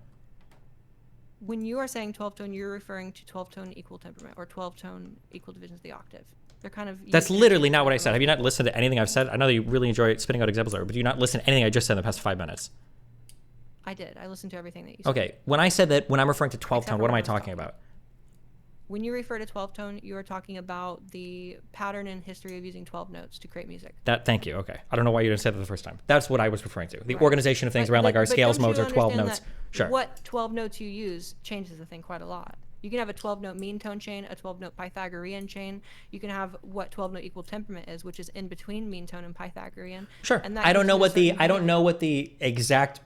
When you are saying 12 tone, you're referring to 12 tone equal temperament or 12 tone equal divisions of the octave. They're kind of That's used literally not what I interchangeably. said. Have you not listened to anything I've said? I know that you really enjoy spitting out examples, but do you not listen to anything I just said in the past 5 minutes? I did. I listened to everything that you said. Okay, when I said that, when I'm referring to 12 Except tone, for what am when I I was talking talking. about? When you refer to 12 tone, you are talking about the pattern and history of using 12 notes to create music. Thank you. Okay, I don't know why you didn't say that the first time. That's what I was referring to. The Right. organization of things around like our scales don't modes you or 12 understand notes. that Sure. what 12 notes you use changes the thing quite a lot. You can have a 12 note mean tone chain, a 12 note Pythagorean chain. You can have what 12 note equal temperament is, which is in between mean tone and Pythagorean. Sure. And that I don't gives know you a what the certain I don't behavior. know what the exact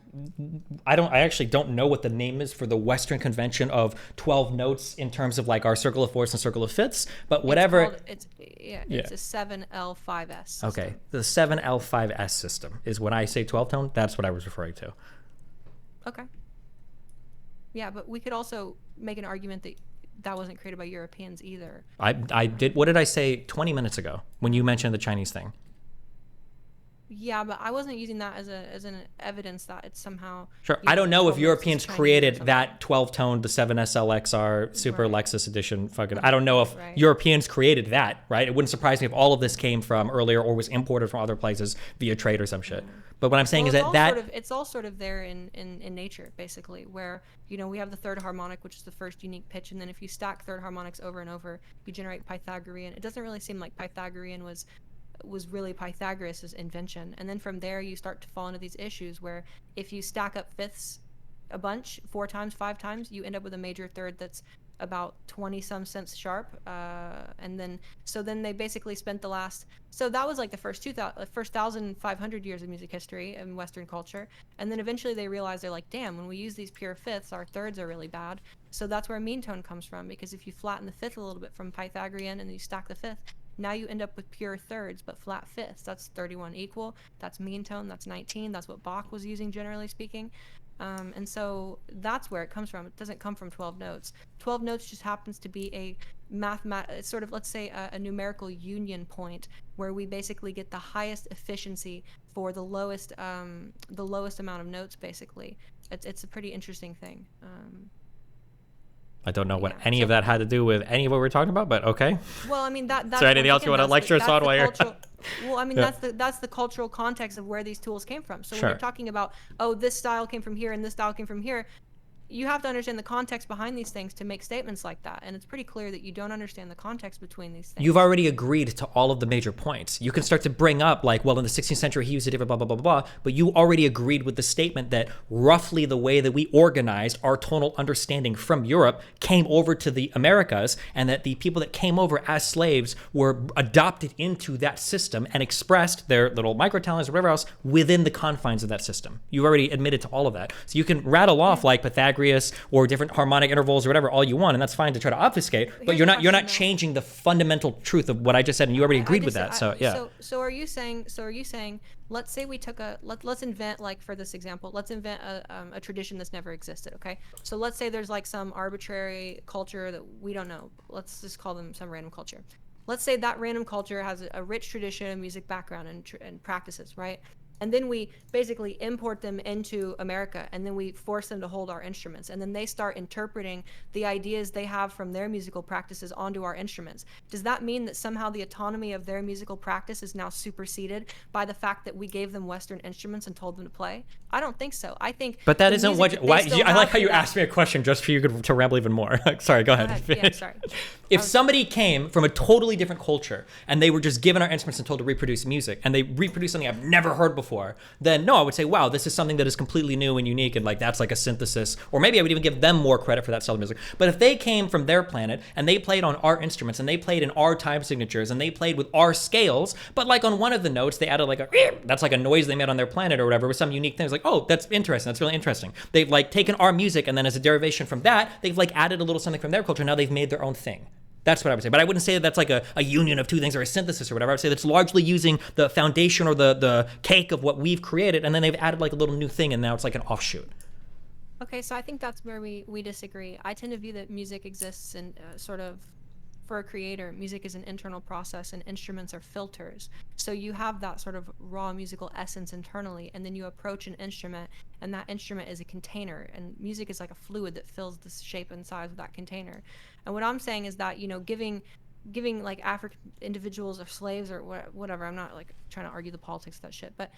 I actually don't know what the name is for the Western convention of 12 notes in terms of like our circle of fourths and circle of fifths, but whatever. It's a 7L5S system. Okay, the 7L5S system is when I say 12 tone. That's what I was referring to. Okay. Yeah, but we could also make an argument that that wasn't created by Europeans either. I did. What did I say 20 minutes ago when you mentioned the Chinese thing? Yeah, but I wasn't using that as an evidence that it's somehow. Sure. you I don't know if 12 notes is Europeans Chinese or created something. that 12 tone, the 7SLXR Super Right. Lexus edition. Fucking, I don't know if Right. Europeans created that, right? It wouldn't surprise me if all of this came from earlier or was imported from other places via trade or some shit. But what I'm saying is it's all sort of there in nature, basically, where we have the third harmonic, which is the first unique pitch, and then if you stack third harmonics over and over, you generate Pythagorean. It doesn't really seem like Pythagorean was really Pythagoras' invention. And then from there you start to fall into these issues where if you stack up fifths a bunch 4 times, 5 times, you end up with a major third that's about 20 some cents sharp. And then they basically spent so that was like the first 1,500 years of music history in Western culture. And then eventually they realized, they're like, damn, when we use these pure fifths, our thirds are really bad. So that's where mean tone comes from, because if you flatten the fifth a little bit from Pythagorean and you stack the fifth, now you end up with pure thirds but flat fifths. That's 31 equal. That's mean tone. That's 19. That's what Bach was using, generally speaking. And so that's where it comes from. It doesn't come from 12 notes. 12 notes just happens to be a sort of, let's say, a numerical union point where we basically get the highest efficiency for the lowest amount of notes. Basically, it's a pretty interesting thing. I don't know what any of that had to do with any of what we're talking about, but okay. Well, I mean that's. Is there anything else you want to lecture us on while you're? Well, I mean that's the cultural context of where these tools came from. So when you're talking about, oh, this style came from here and this style came from here, you have to understand the context behind these things to make statements like that. And it's pretty clear that you don't understand the context between these things. You've already agreed to all of the major points. You can start to bring up like, well, in the 16th century, he used a different blah, blah, blah, blah, blah. But you already agreed with the statement that roughly the way that we organized our tonal understanding from Europe came over to the Americas, and that the people that came over as slaves were adopted into that system and expressed their little micro-talents or whatever else within the confines of that system. You've already admitted to all of that. So you can rattle off like Pythagoras or different harmonic intervals or whatever all you want, and that's fine to try to obfuscate, but you're not changing the fundamental truth of what I just said, and you already agreed with that. So yeah. So are you saying let's say we took let's invent, like for this example, let's invent a tradition that's never existed, okay? So let's say there's like some arbitrary culture that we don't know. Let's just call them some random culture. Let's say that random culture has a rich tradition, music background, and practices, right? And then we basically import them into America, and then we force them to hold our instruments, and then they start interpreting the ideas they have from their musical practices onto our instruments. Does that mean that somehow the autonomy of their musical practice is now superseded by the fact that we gave them Western instruments and told them to play? I don't think so. I think. But that isn't what. I like how you asked me a question just for you to ramble even more. Sorry, go ahead. Yeah, sorry. If somebody came from a totally different culture and they were just given our instruments and told to reproduce music, and they reproduce something I've never heard before, then no, I would say, wow, this is something that is completely new and unique, and like that's like a synthesis. Or maybe I would even give them more credit for that style of music. But if they came from their planet and they played on our instruments and they played in our time signatures and they played with our scales, but like on one of the notes they added like that's like a noise they made on their planet or whatever with some unique thing. It's like, oh, that's interesting. That's really interesting. They've like taken our music, and then as a derivation from that, they've like added a little something from their culture. Now they've made their own thing. That's what I would say. But I wouldn't say that that's like a union of two things or a synthesis or whatever. I would say that's largely using the foundation or the cake of what we've created, and then they've added like a little new thing, and now it's like an offshoot. Okay, so I think that's where we disagree. I tend to view that music exists in sort of, for a creator, music is an internal process and instruments are filters. So you have that sort of raw musical essence internally, and then you approach an instrument, and that instrument is a container, and music is like a fluid that fills the shape and size of that container. And what I'm saying is that, giving giving like African individuals or slaves or whatever. I'm not like trying to argue the politics of that shit, but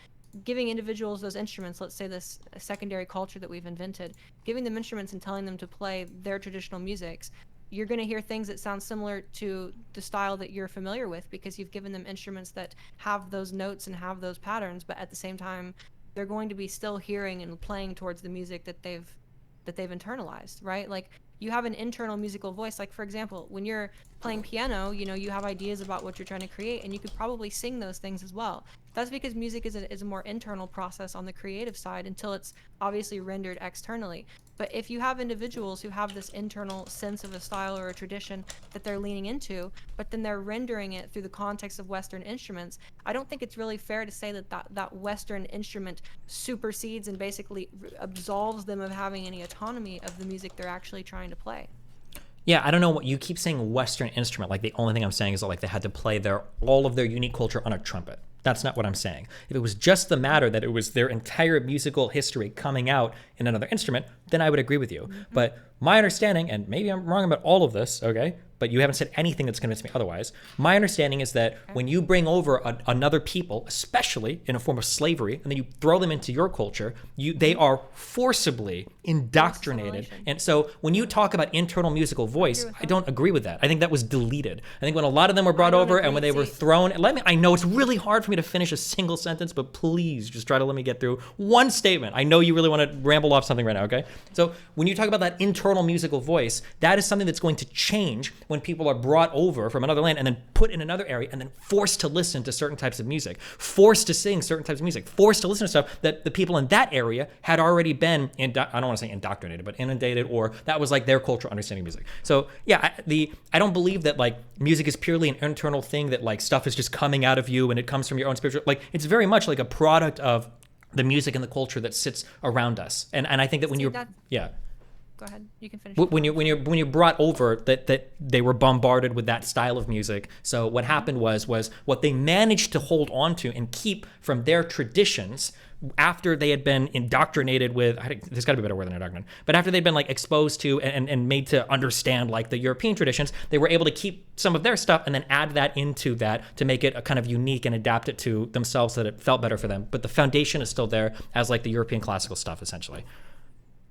giving individuals those instruments, let's say this secondary culture that we've invented, giving them instruments and telling them to play their traditional musics, you're going to hear things that sound similar to the style that you're familiar with because you've given them instruments that have those notes and have those patterns, but at the same time they're going to be still hearing and playing towards the music that they've internalized, right? Like you have an internal musical voice. Like for example, when you're playing piano, you know, you have ideas about what you're trying to create and you could probably sing those things as well. That's because music is a more internal process on the creative side until it's obviously rendered externally. But if you have individuals who have this internal sense of a style or a tradition that they're leaning into, but then they're rendering it through the context of Western instruments, I don't think it's really fair to say that Western instrument supersedes and basically absolves them of having any autonomy of the music they're actually trying to play. Yeah, I don't know what you keep saying Western instrument. Like the only thing I'm saying is that like they had to play all of their unique culture on a trumpet. That's not what I'm saying. If it was just the matter that it was their entire musical history coming out in another instrument, then I would agree with you. But my understanding, and maybe I'm wrong about all of this, okay, but you haven't said anything that's convinced me otherwise. My understanding is that when you bring over another people, especially in a form of slavery, and then you throw them into your culture, they are forcibly indoctrinated. And so when you talk about internal musical voice, I don't agree with that. I think that was deleted. I think when a lot of them were brought over and when they were thrown, I know it's really hard for me to finish a single sentence, but please just try to let me get through one statement. I know you really want to ramble off something right now, okay? So when you talk about that internal musical voice, that is something that's going to change when people are brought over from another land and then put in another area and then forced to listen to certain types of music, forced to sing certain types of music, forced to listen to stuff that the people in that area had already been, I don't want to say indoctrinated, but inundated, or that was like their cultural understanding of music. So yeah, I don't believe that like music is purely an internal thing, that like stuff is just coming out of you and it comes from your own spiritual, like it's very much like a product of the music and the culture that sits around us. And I think that when Go ahead. You can finish. When you're brought over, that they were bombarded with that style of music. So what happened was what they managed to hold on to and keep from their traditions after they had been indoctrinated with, there's got to be a better word than indoctrinated, but after they'd been like exposed to and made to understand like the European traditions, they were able to keep some of their stuff and then add that into that to make it a kind of unique and adapt it to themselves so that it felt better for them. But the foundation is still there as like the European classical stuff, essentially.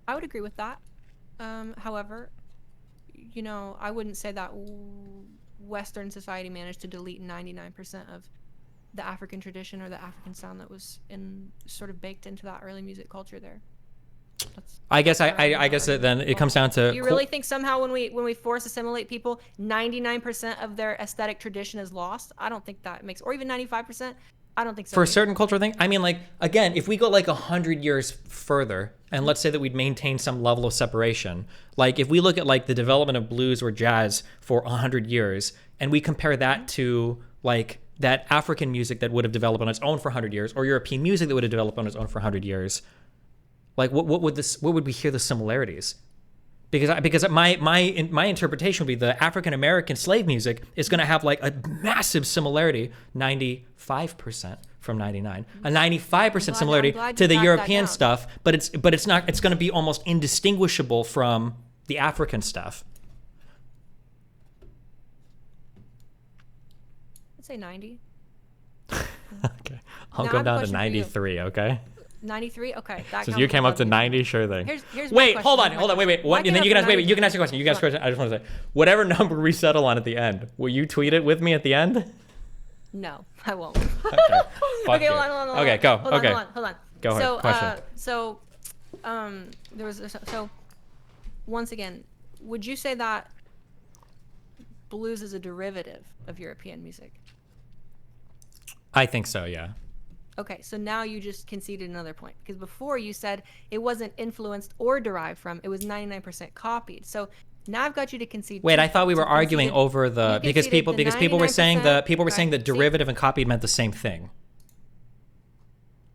I would agree with that. However, you know, I wouldn't say that Western society managed to delete 99% of the African tradition or the African sound that was sort of baked into that early music culture there. I guess then it comes down to. Do you really think somehow when we force assimilate people, 99% of their aesthetic tradition is lost? I don't think that makes, or even 95%. I don't think so. For a certain cultural thing, I mean, like, again, if we go like 100 years further, and let's say that we'd maintain some level of separation, like if we look at like the development of blues or jazz for 100 years, and we compare that to like that African music that would have developed on its own for 100 years, or European music that would have developed on its own for 100 years, like what would we hear the similarities? Because my interpretation would be the African American slave music is going to have like a massive similarity, 95% from 99, a 95% similarity to the European stuff, but it's not. It's going to be almost indistinguishable from the African stuff. I'd say 90. Okay, I'll go down to 93. Okay. 93. Okay. So you came up to 90, sure thing. Here's wait, hold on. Wait. What, and then you can ask. Wait. You can ask a question. You can ask a question. I just want to say, whatever number we settle on at the end, will you tweet it with me at the end? No, I won't. Okay. Okay, hold on. Okay, go. Hold on. Go ahead. Question. There was so once again, would you say that blues is a derivative of European music? I think so. Yeah. Okay, so now you just conceded another point, because before you said it wasn't influenced or derived from, it was 99% copied. So now I've got you to concede. Wait, I thought we were arguing over the because people were saying that derivative and copied meant the same thing.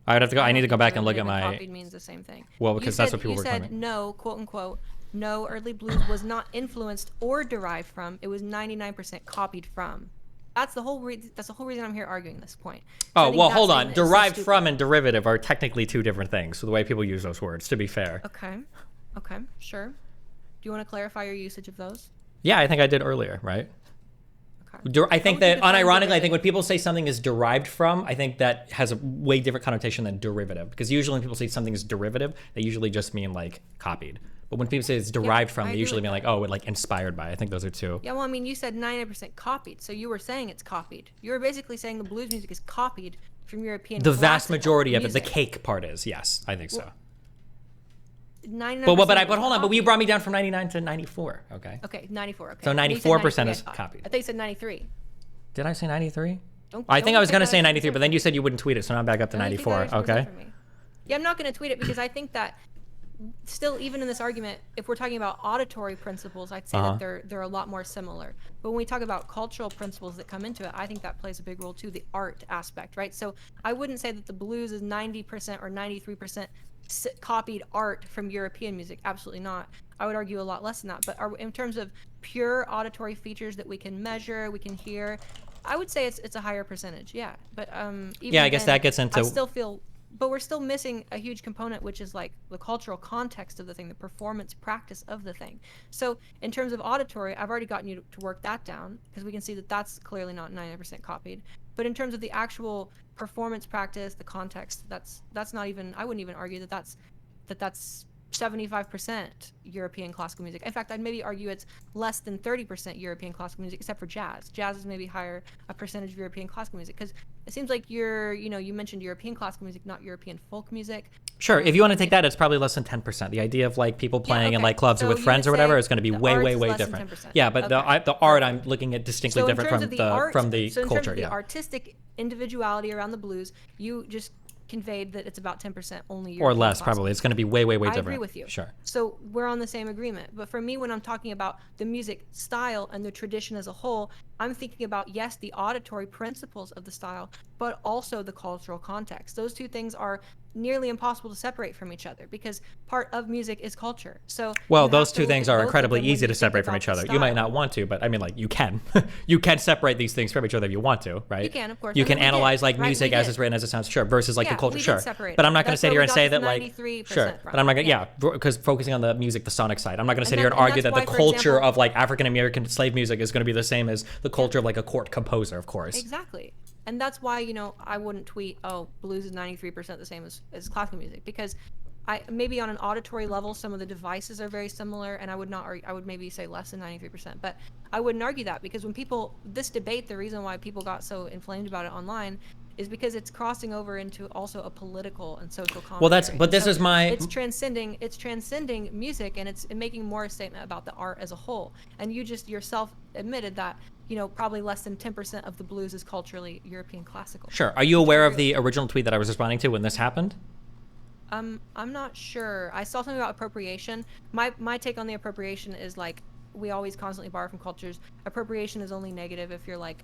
I would have to go. I need to go back and look at my. Copied means the same thing. Well, because that's what people were claiming. You said no, quote unquote, no, early blues was not influenced or derived from. It was 99% copied from. That's the whole reason I'm here arguing this point. Oh, well, hold on. Derived from and derivative are technically two different things, so the way people use those words, to be fair. Okay, sure. Do you want to clarify your usage of those? Yeah, I think I did earlier, right? Okay. I think would that you define unironically, I think derivative? when people say something is derived from, I think that has a way different connotation than derivative. Because usually when people say something is derivative, they usually just mean like copied. But when people say it's derived from, I they agree usually with mean like, that. oh, like inspired by. I think those are two. Yeah, well, I mean, you said 90% copied, so you were saying it's copied. You were basically saying the blues music is copied from European The vast classical majority of it, the music. cake part is, yes, I think so. 99% But hold on, but you copied. brought me down from 99 to 94, okay? Okay, 94. Okay. So And you said 94% 93, is I thought. copied. I thought you said 93. Did I say 93? Don't. I think don't I was take going to that say as 93, but then concern. you said you wouldn't tweet it, so now I'm back up to No, you take that 94, as concern okay? for me. Yeah, I'm not going to tweet it because I think that still, even in this argument, if we're talking about auditory principles, I'd say that they're a lot more similar. But when we talk about cultural principles that come into it, I think that plays a big role too, the art aspect, right? So I wouldn't say that the blues is 90% or 93% copied art from European music. Absolutely not. I would argue a lot less than that. But in terms of pure auditory features that we can measure, we can hear, I would say it's a higher percentage. Yeah. But even Yeah, I guess then, that gets into... I still feel, but we're still missing a huge component, which is like the cultural context of the thing, the performance practice of the thing. So in terms of auditory, I've already gotten you to work that down because we can see that that's clearly not 90% copied. But in terms of the actual performance practice, the context, that's not even, I wouldn't even argue that that's 75% European classical music. In fact, I'd maybe argue it's less than 30% European classical music, except for jazz. Jazz is maybe higher a percentage of European classical music because it seems like you mentioned European classical music, not European folk music. Sure, if you want to take that, it's probably less than 10%. The idea of like people playing in okay. like clubs or So with you friends would or whatever say is going to be the way, arts way, is way less than different. 10%. Yeah, but Okay. the art I'm looking at distinctly So in different terms from of the art, from the so in culture. terms of the Yeah. artistic individuality around the blues, you just conveyed that it's about 10% only Or European less, classical probably. It's going to be way, way, way I different. agree with you. Sure. So we're on the same agreement. But for me, when I'm talking about the music style and the tradition as a whole, I'm thinking about, yes, the auditory principles of the style, but also the cultural context. Those two things are nearly impossible to separate from each other because part of music is culture. So Well, you have those to two look things at are both of incredibly them when easy you to think separate from about each the other. You might style. not want to, but I mean, like, you can. You can separate these things from each other if you want to, right? You can, of course. You I mean, can we did, analyze like right? music We as did. it's written, as it sounds, sure, versus like Yeah, the culture, we did sure. separate But I'm it. not going to That's sit where here we and got say this that like, 93% sure. from. But I'm not going to, Yeah. because focusing on the music, the sonic side, I'm not going to sit And here that- and and argue that that's the why, for culture example- of like African American slave music is going to be the same as the culture of like a court composer, of course. Exactly. And that's why, I wouldn't tweet, oh, blues is 93% the same as classical music because maybe on an auditory level, some of the devices are very similar, and I would maybe say less than 93%, but I wouldn't argue that because when this debate, the reason why people got so inflamed about it online is because it's crossing over into also a political and social commentary. But this is my... It's transcending music, and it's making more a statement about the art as a whole. And you just yourself admitted that, probably less than 10% of the blues is culturally European classical. Sure. Are you aware of the original tweet that I was responding to when this happened? I'm not sure. I saw something about appropriation. My take on the appropriation is like we always constantly borrow from cultures. Appropriation is only negative if you're like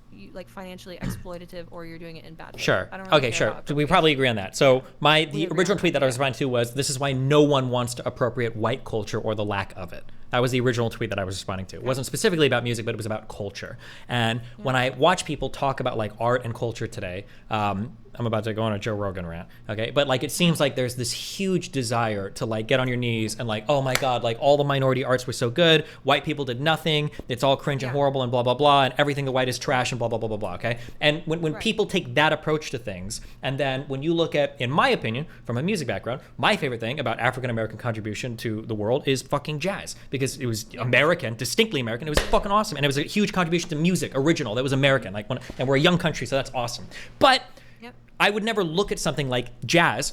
financially exploitative or you're doing it in bad ways. Sure. I don't really Okay, care sure. about So we probably agree on that. So the agree original on tweet that, that I was responding to was, this is why no one wants to appropriate white culture or the lack of it. That was the original tweet that I was responding to. It wasn't specifically about music, but it was about culture. And when I watch people talk about like art and culture today, I'm about to go on a Joe Rogan rant, okay? But like, it seems like there's this huge desire to like get on your knees and like, oh my God, like all the minority arts were so good. White people did nothing. It's all cringe and horrible and blah, blah, blah. And everything the white is trash and blah, blah, blah, blah, blah, okay? And when people take that approach to things, and then when you look at, in my opinion, from a music background, my favorite thing about African-American contribution to the world is fucking jazz, because it was American, distinctly American. It was fucking awesome. And it was a huge contribution to music, original, that was American. And we're a young country, so that's awesome. But I would never look at something like jazz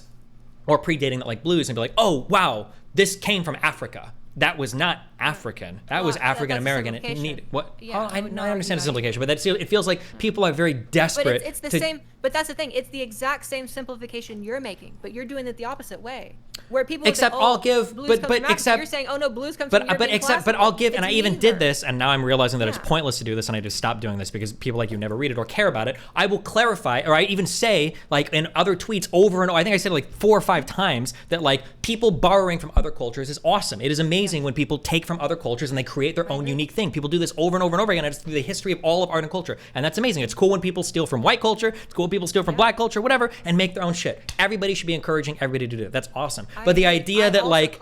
or predating that like blues and be like, oh, wow, this came from Africa. That was not African. That was African American. It needed what? Yeah, I understand the simplification, but it feels like people are very desperate. But it's the same. But that's the thing. It's the exact same simplification you're making, but you're doing it the opposite way. Where people except say, oh, I'll give, blues comes from Africa. except you're saying, oh no, blues comes from European but I'll give, classical. and I It's even neither. did this, and now I'm realizing that it's pointless to do this, and I just stopped doing this because people like you never read it or care about it. I will clarify, or I even say, like in other tweets over and over, I think I said like 4 or 5 times that like people borrowing from other cultures is awesome. It is amazing when people take from from other cultures and they create their own unique thing. People do this over and over and over again. It's through the history of all of art and culture. And that's amazing. It's cool when people steal from white culture. It's cool when people steal from black culture, whatever, and make their own shit. Everybody should be encouraging everybody to do it. That's awesome. But the idea that like,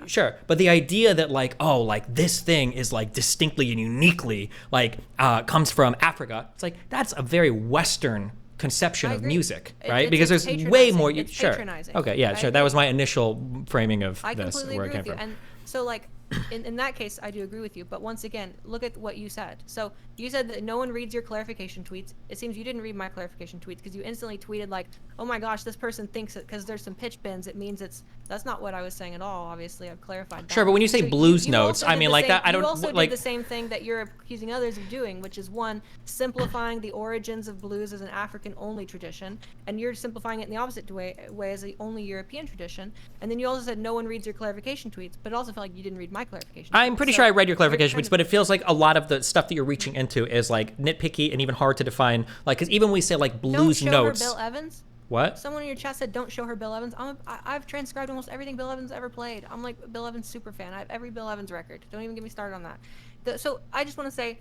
sure, but the idea that like, oh, like this thing is like distinctly and uniquely like comes from Africa. It's like, that's a very Western conception of music, right? Because there's way more. Sure. Okay. Yeah. Sure. That was my initial framing of I this. completely Where it agree came with you. from. And so like in that case, I do agree with you. But once again, look at what you said. So you said that no one reads your clarification tweets. It seems you didn't read my clarification tweets because you instantly tweeted like, oh my gosh, this person thinks that because there's some pitch bends, it means it's. That's not what I was saying at all. Obviously, I've clarified that. Sure, but when you say So blues notes, I mean like that. I don't You also like did the same thing that you're accusing others of doing, which is one, simplifying the origins of blues as an African-only tradition, and you're simplifying it in the opposite way as the only European tradition. And then you also said no one reads your clarification tweets, but it also felt like you didn't read my clarification. I'm pretty sure I read your clarification tweets, but it feels like a lot of the stuff that you're reaching into is like nitpicky and even hard to define. Like, because even when we say like blues Don't show notes. her Bill Evans. What? Someone in your chat said, "Don't show her Bill Evans." I've transcribed almost everything Bill Evans ever played. I'm like a Bill Evans super fan. I have every Bill Evans record. Don't even get me started on that. So I just want to say,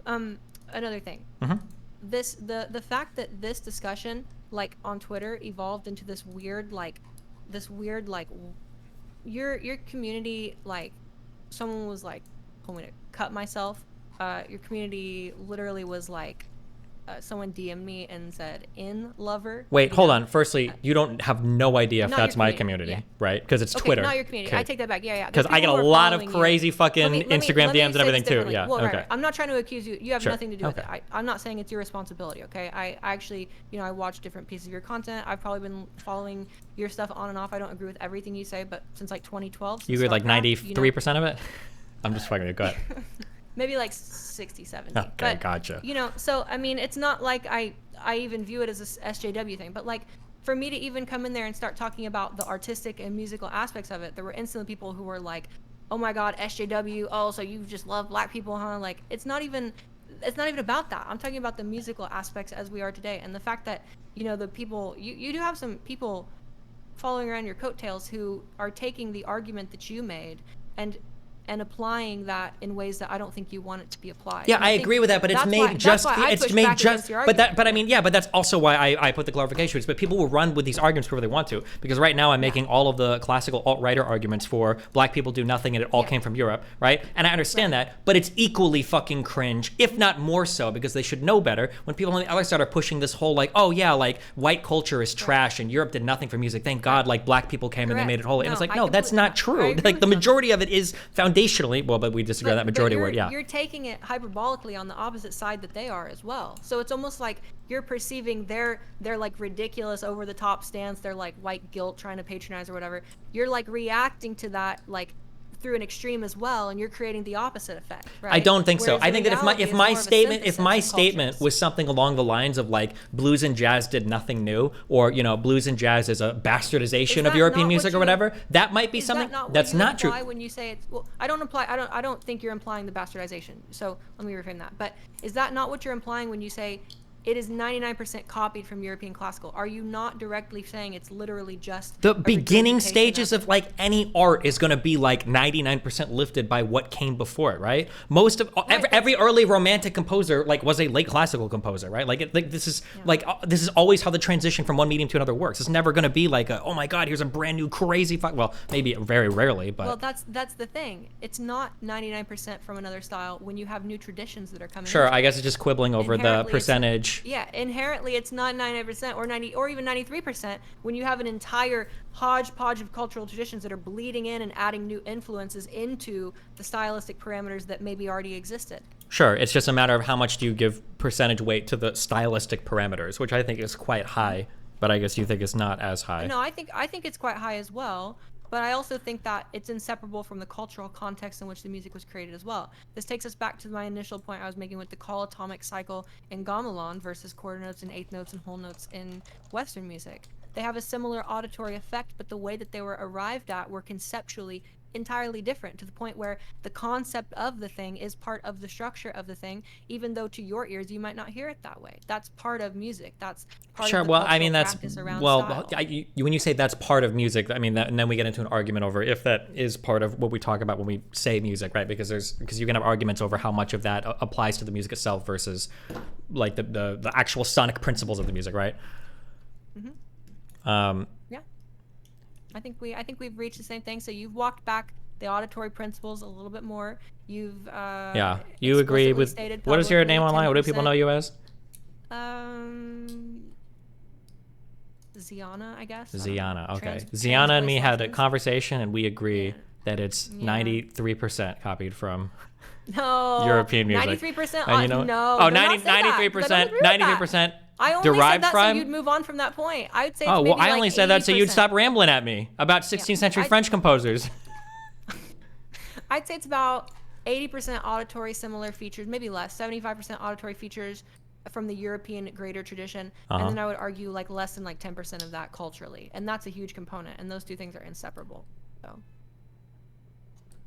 another thing. The fact that this discussion, like on Twitter, evolved into this weird your community, like someone was like told me to cut myself. Your community literally was like. Someone DM'd me and said in lover. Wait, hold on. Firstly, you don't have no idea if Not that's your my community, community, right? Because it's Okay, Twitter. not your community. Okay. I take that back. Yeah. Because I get a lot of crazy fucking Instagram DMs and everything too. Yeah. Well, okay. right. I'm not trying to accuse you. You have Sure. nothing to do with Okay. it. I'm not saying it's your responsibility. Okay. I actually, I watch different pieces of your content. I've probably been following your stuff on and off. I don't agree with everything you say, but since like 2012. You agree with like 93% of it? I'm just fucking with you. Go ahead. Maybe like 60, 70. Okay, but, gotcha. So I mean, it's not like I even view it as a SJW thing, but like for me to even come in there and start talking about the artistic and musical aspects of it, there were instantly people who were like, "Oh my God, SJW! Oh, so you just love black people, huh?" Like it's not even about that. I'm talking about the musical aspects as we are today, and the fact that the people you do have some people following around your coattails who are taking the argument that you made and applying that in ways that I don't think you want it to be applied. Yeah, I agree with that, but it's made just. But I mean, yeah, but that's also why I put the clarification. But people will run with these arguments wherever they want to, because right now I'm making all of the classical alt-writer arguments for black people do nothing and it all came from Europe, right? And I understand that, but it's equally fucking cringe, if not more so, because they should know better when people on the other side are pushing this whole like, oh yeah, like white culture is trash and Europe did nothing for music. Thank God, like black people came and they made it holy. And it's like, no, that's not true. Like the majority of it is foundationally, well, but we disagree on that majority word, yeah. You're taking it hyperbolically on the opposite side that they are as well. So it's almost like you're perceiving their like ridiculous over the top stance, their like white guilt trying to patronize or whatever. You're like reacting to that like through an extreme as well, and you're creating the opposite effect, right? I don't think so. Whereas I think that if my statement was something along the lines of like blues and jazz did nothing new, or blues and jazz is a bastardization of European music or whatever, that might be something that's not true. When you say it's I don't think you're implying the bastardization. So let me reframe that. But is that not what you're implying when you say it is 99% copied from European classical? Are you not directly saying it's literally just the beginning stages of like any art is going to be like 99% lifted by what came before it, right? Most of every early romantic composer like was a late classical composer, right? This is always how the transition from one medium to another works. It's never going to be like oh my God, here's a brand new crazy well, maybe very rarely, but well, that's the thing. It's not 99% from another style when you have new traditions that are coming. Sure, I guess it's just quibbling over the percentage. Yeah, inherently it's not 99% or 90 or even 93% when you have an entire hodgepodge of cultural traditions that are bleeding in and adding new influences into the stylistic parameters that maybe already existed. Sure, it's just a matter of how much do you give percentage weight to the stylistic parameters, which I think is quite high, but I guess you think it's not as high. No, I think it's quite high as well. But I also think that it's inseparable from the cultural context in which the music was created as well. This takes us back to my initial point I was making with the call-atomic cycle in gamelan versus quarter notes and eighth notes and whole notes in Western music. They have a similar auditory effect, but the way that they were arrived at were conceptually entirely different, to the point where the concept of the thing is part of the structure of the thing, even though to your ears you might not hear it that way. That's part of music. That's part Sure. of the Well, I cultural mean, that's practice around well. style. When you say that's part of music, I mean that, and then we get into an argument over if that is part of what we talk about when we say music, right? Because you can have arguments over how much of that applies to the music itself versus like the actual sonic principles of the music, right? Yeah, I think we've reached the same thing. So you've walked back the auditory principles a little bit more. You've Yeah. You agree with stated what is your publicly name online? What do 10%. people know you as? Zheanna, I guess. Zheanna. Okay. Trans Zheanna and me had a voice conversation, and we agree Yeah. that it's Yeah. 93% copied from No. European music. 93%. And you know, No. oh, do not say that, 'cause I don't 93%, agree with that. 93% I only derived said that from. so you'd move on from that point. I would say. Oh, It's well, maybe I only like said that so you'd 80%. stop rambling at me about 16th century I- French composers. I'd say it's about 80% auditory similar features, maybe less, 75% auditory features from the European greater tradition, and then I would argue like less than like 10% of that culturally, and that's a huge component, and those two things are inseparable. So,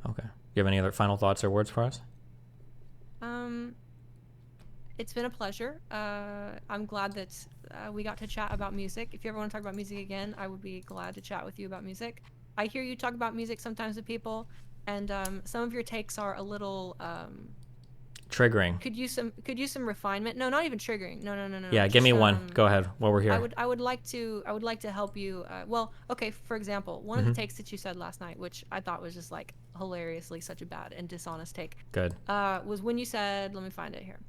Okay. You have any other final thoughts or words for us? it's been a pleasure. I'm glad that we got to chat about music. If you ever want to talk about music again, I would be glad to chat with you about music. I hear you talk about music sometimes with people, and some of your takes are a little Triggering. could use some refinement. No, not even triggering. No. Yeah, give me Just, one. Go ahead. While we're here. I would like to help you. Well, okay. For example, one of the takes that you said last night, which I thought was just like hilariously such a bad and dishonest take, Good. was when you said, let me find it here.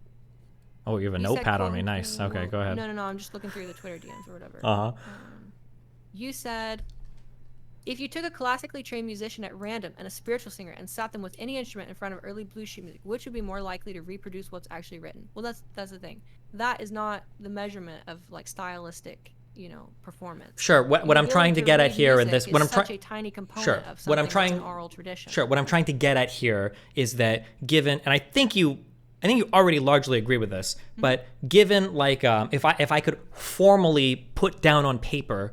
Oh, you have a You said, notepad on quote, me. Nice. Okay, unquote- go ahead. No. I'm just looking through the Twitter DMs or whatever. Uh-huh. You said, if you took a classically trained musician at random and a spiritual singer and sat them with any instrument in front of early blues sheet music, which would be more likely to reproduce what's actually written? Well, that's the thing. That is not the measurement of like stylistic, performance. Sure. What I'm trying to get at here in this, what I'm trying, a tiny component sure. of something What I'm trying, that's an oral tradition. Sure. What I'm trying to get at here is that given, and I think you already largely agree with this, but given like if I could formally put down on paper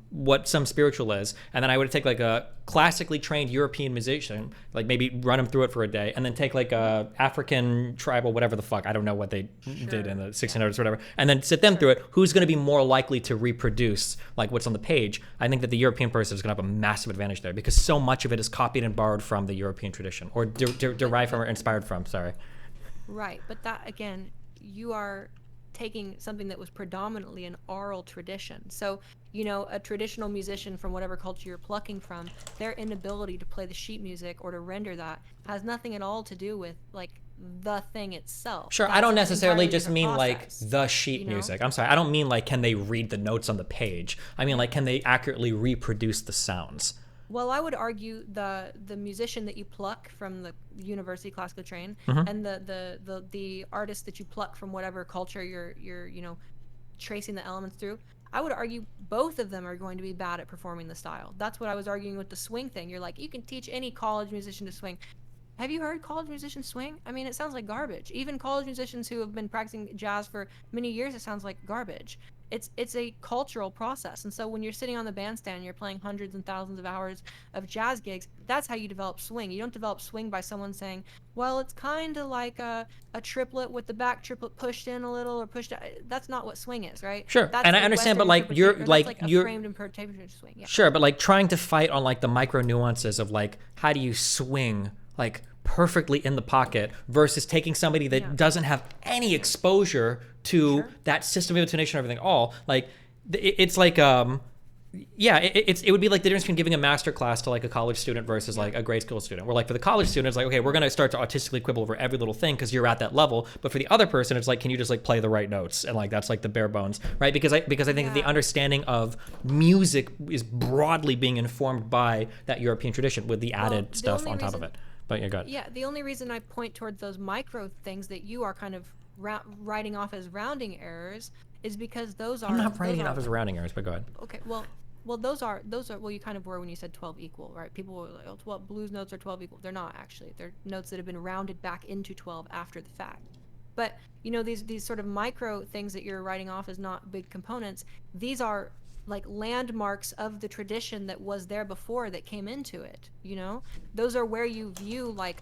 what some spiritual is, and then I would take like a classically trained European musician, like maybe run him through it for a day, and then take like a African tribal, whatever the fuck, I don't know what they did in the 1600s or whatever, and then sit them through it, who's going to be more likely to reproduce like what's on the page? I think that the European person is going to have a massive advantage there because so much of it is copied and borrowed from the European tradition or derived from or inspired from, sorry. Right, but that again, you are taking something that was predominantly an oral tradition. So, a traditional musician from whatever culture you're plucking from, their inability to play the sheet music or to render that has nothing at all to do with like the thing itself. Sure, That's I don't an necessarily entirely just different mean process, like the sheet you know? music. I'm sorry, I don't mean like can they read the notes on the page. I mean like can they accurately reproduce the sounds. Well, I would argue the musician that you pluck from the university classical train and the artist that you pluck from whatever culture you're tracing the elements through, I would argue both of them are going to be bad at performing the style. That's what I was arguing with the swing thing. You're like, you can teach any college musician to swing. Have you heard college musicians swing? I mean, it sounds like garbage. Even college musicians who have been practicing jazz for many years, it sounds like garbage. It's a cultural process. And so when you're sitting on the bandstand, you're playing hundreds and thousands of hours of jazz gigs, that's how you develop swing. You don't develop swing by someone saying, well, it's kind of like a triplet with the back triplet pushed in a little or pushed out. That's not what swing is, right? Sure, That's and I the understand, Western but like you're interpretation, like you're framed interpretation of swing. Yeah. Sure, but like trying to fight on like the micro nuances of like how do you swing like perfectly in the pocket versus taking somebody that doesn't have any exposure to that system of intonation and everything all like it's like it would be like the difference between giving a master class to like a college student versus like a grade school student where like for the college student it's like okay we're going to start to artistically quibble over every little thing because you're at that level, but for the other person it's like can you just like play the right notes and like that's like the bare bones, right? Because I think that the understanding of music is broadly being informed by that European tradition with the added stuff on top of it. But yeah, go ahead. Yeah, the only reason I point towards those micro things that you are kind of writing off as rounding errors is because those are. I'm not writing it off as rounding errors, but go ahead. Okay, well, those are well, you kind of were when you said 12 equal, right? People were like, oh, 12 blues notes are 12 equal. They're not actually. They're notes that have been rounded back into 12 after the fact. But these sort of micro things that you're writing off as not big components, these are like landmarks of the tradition that was there before that came into it, you know? Those are where you view like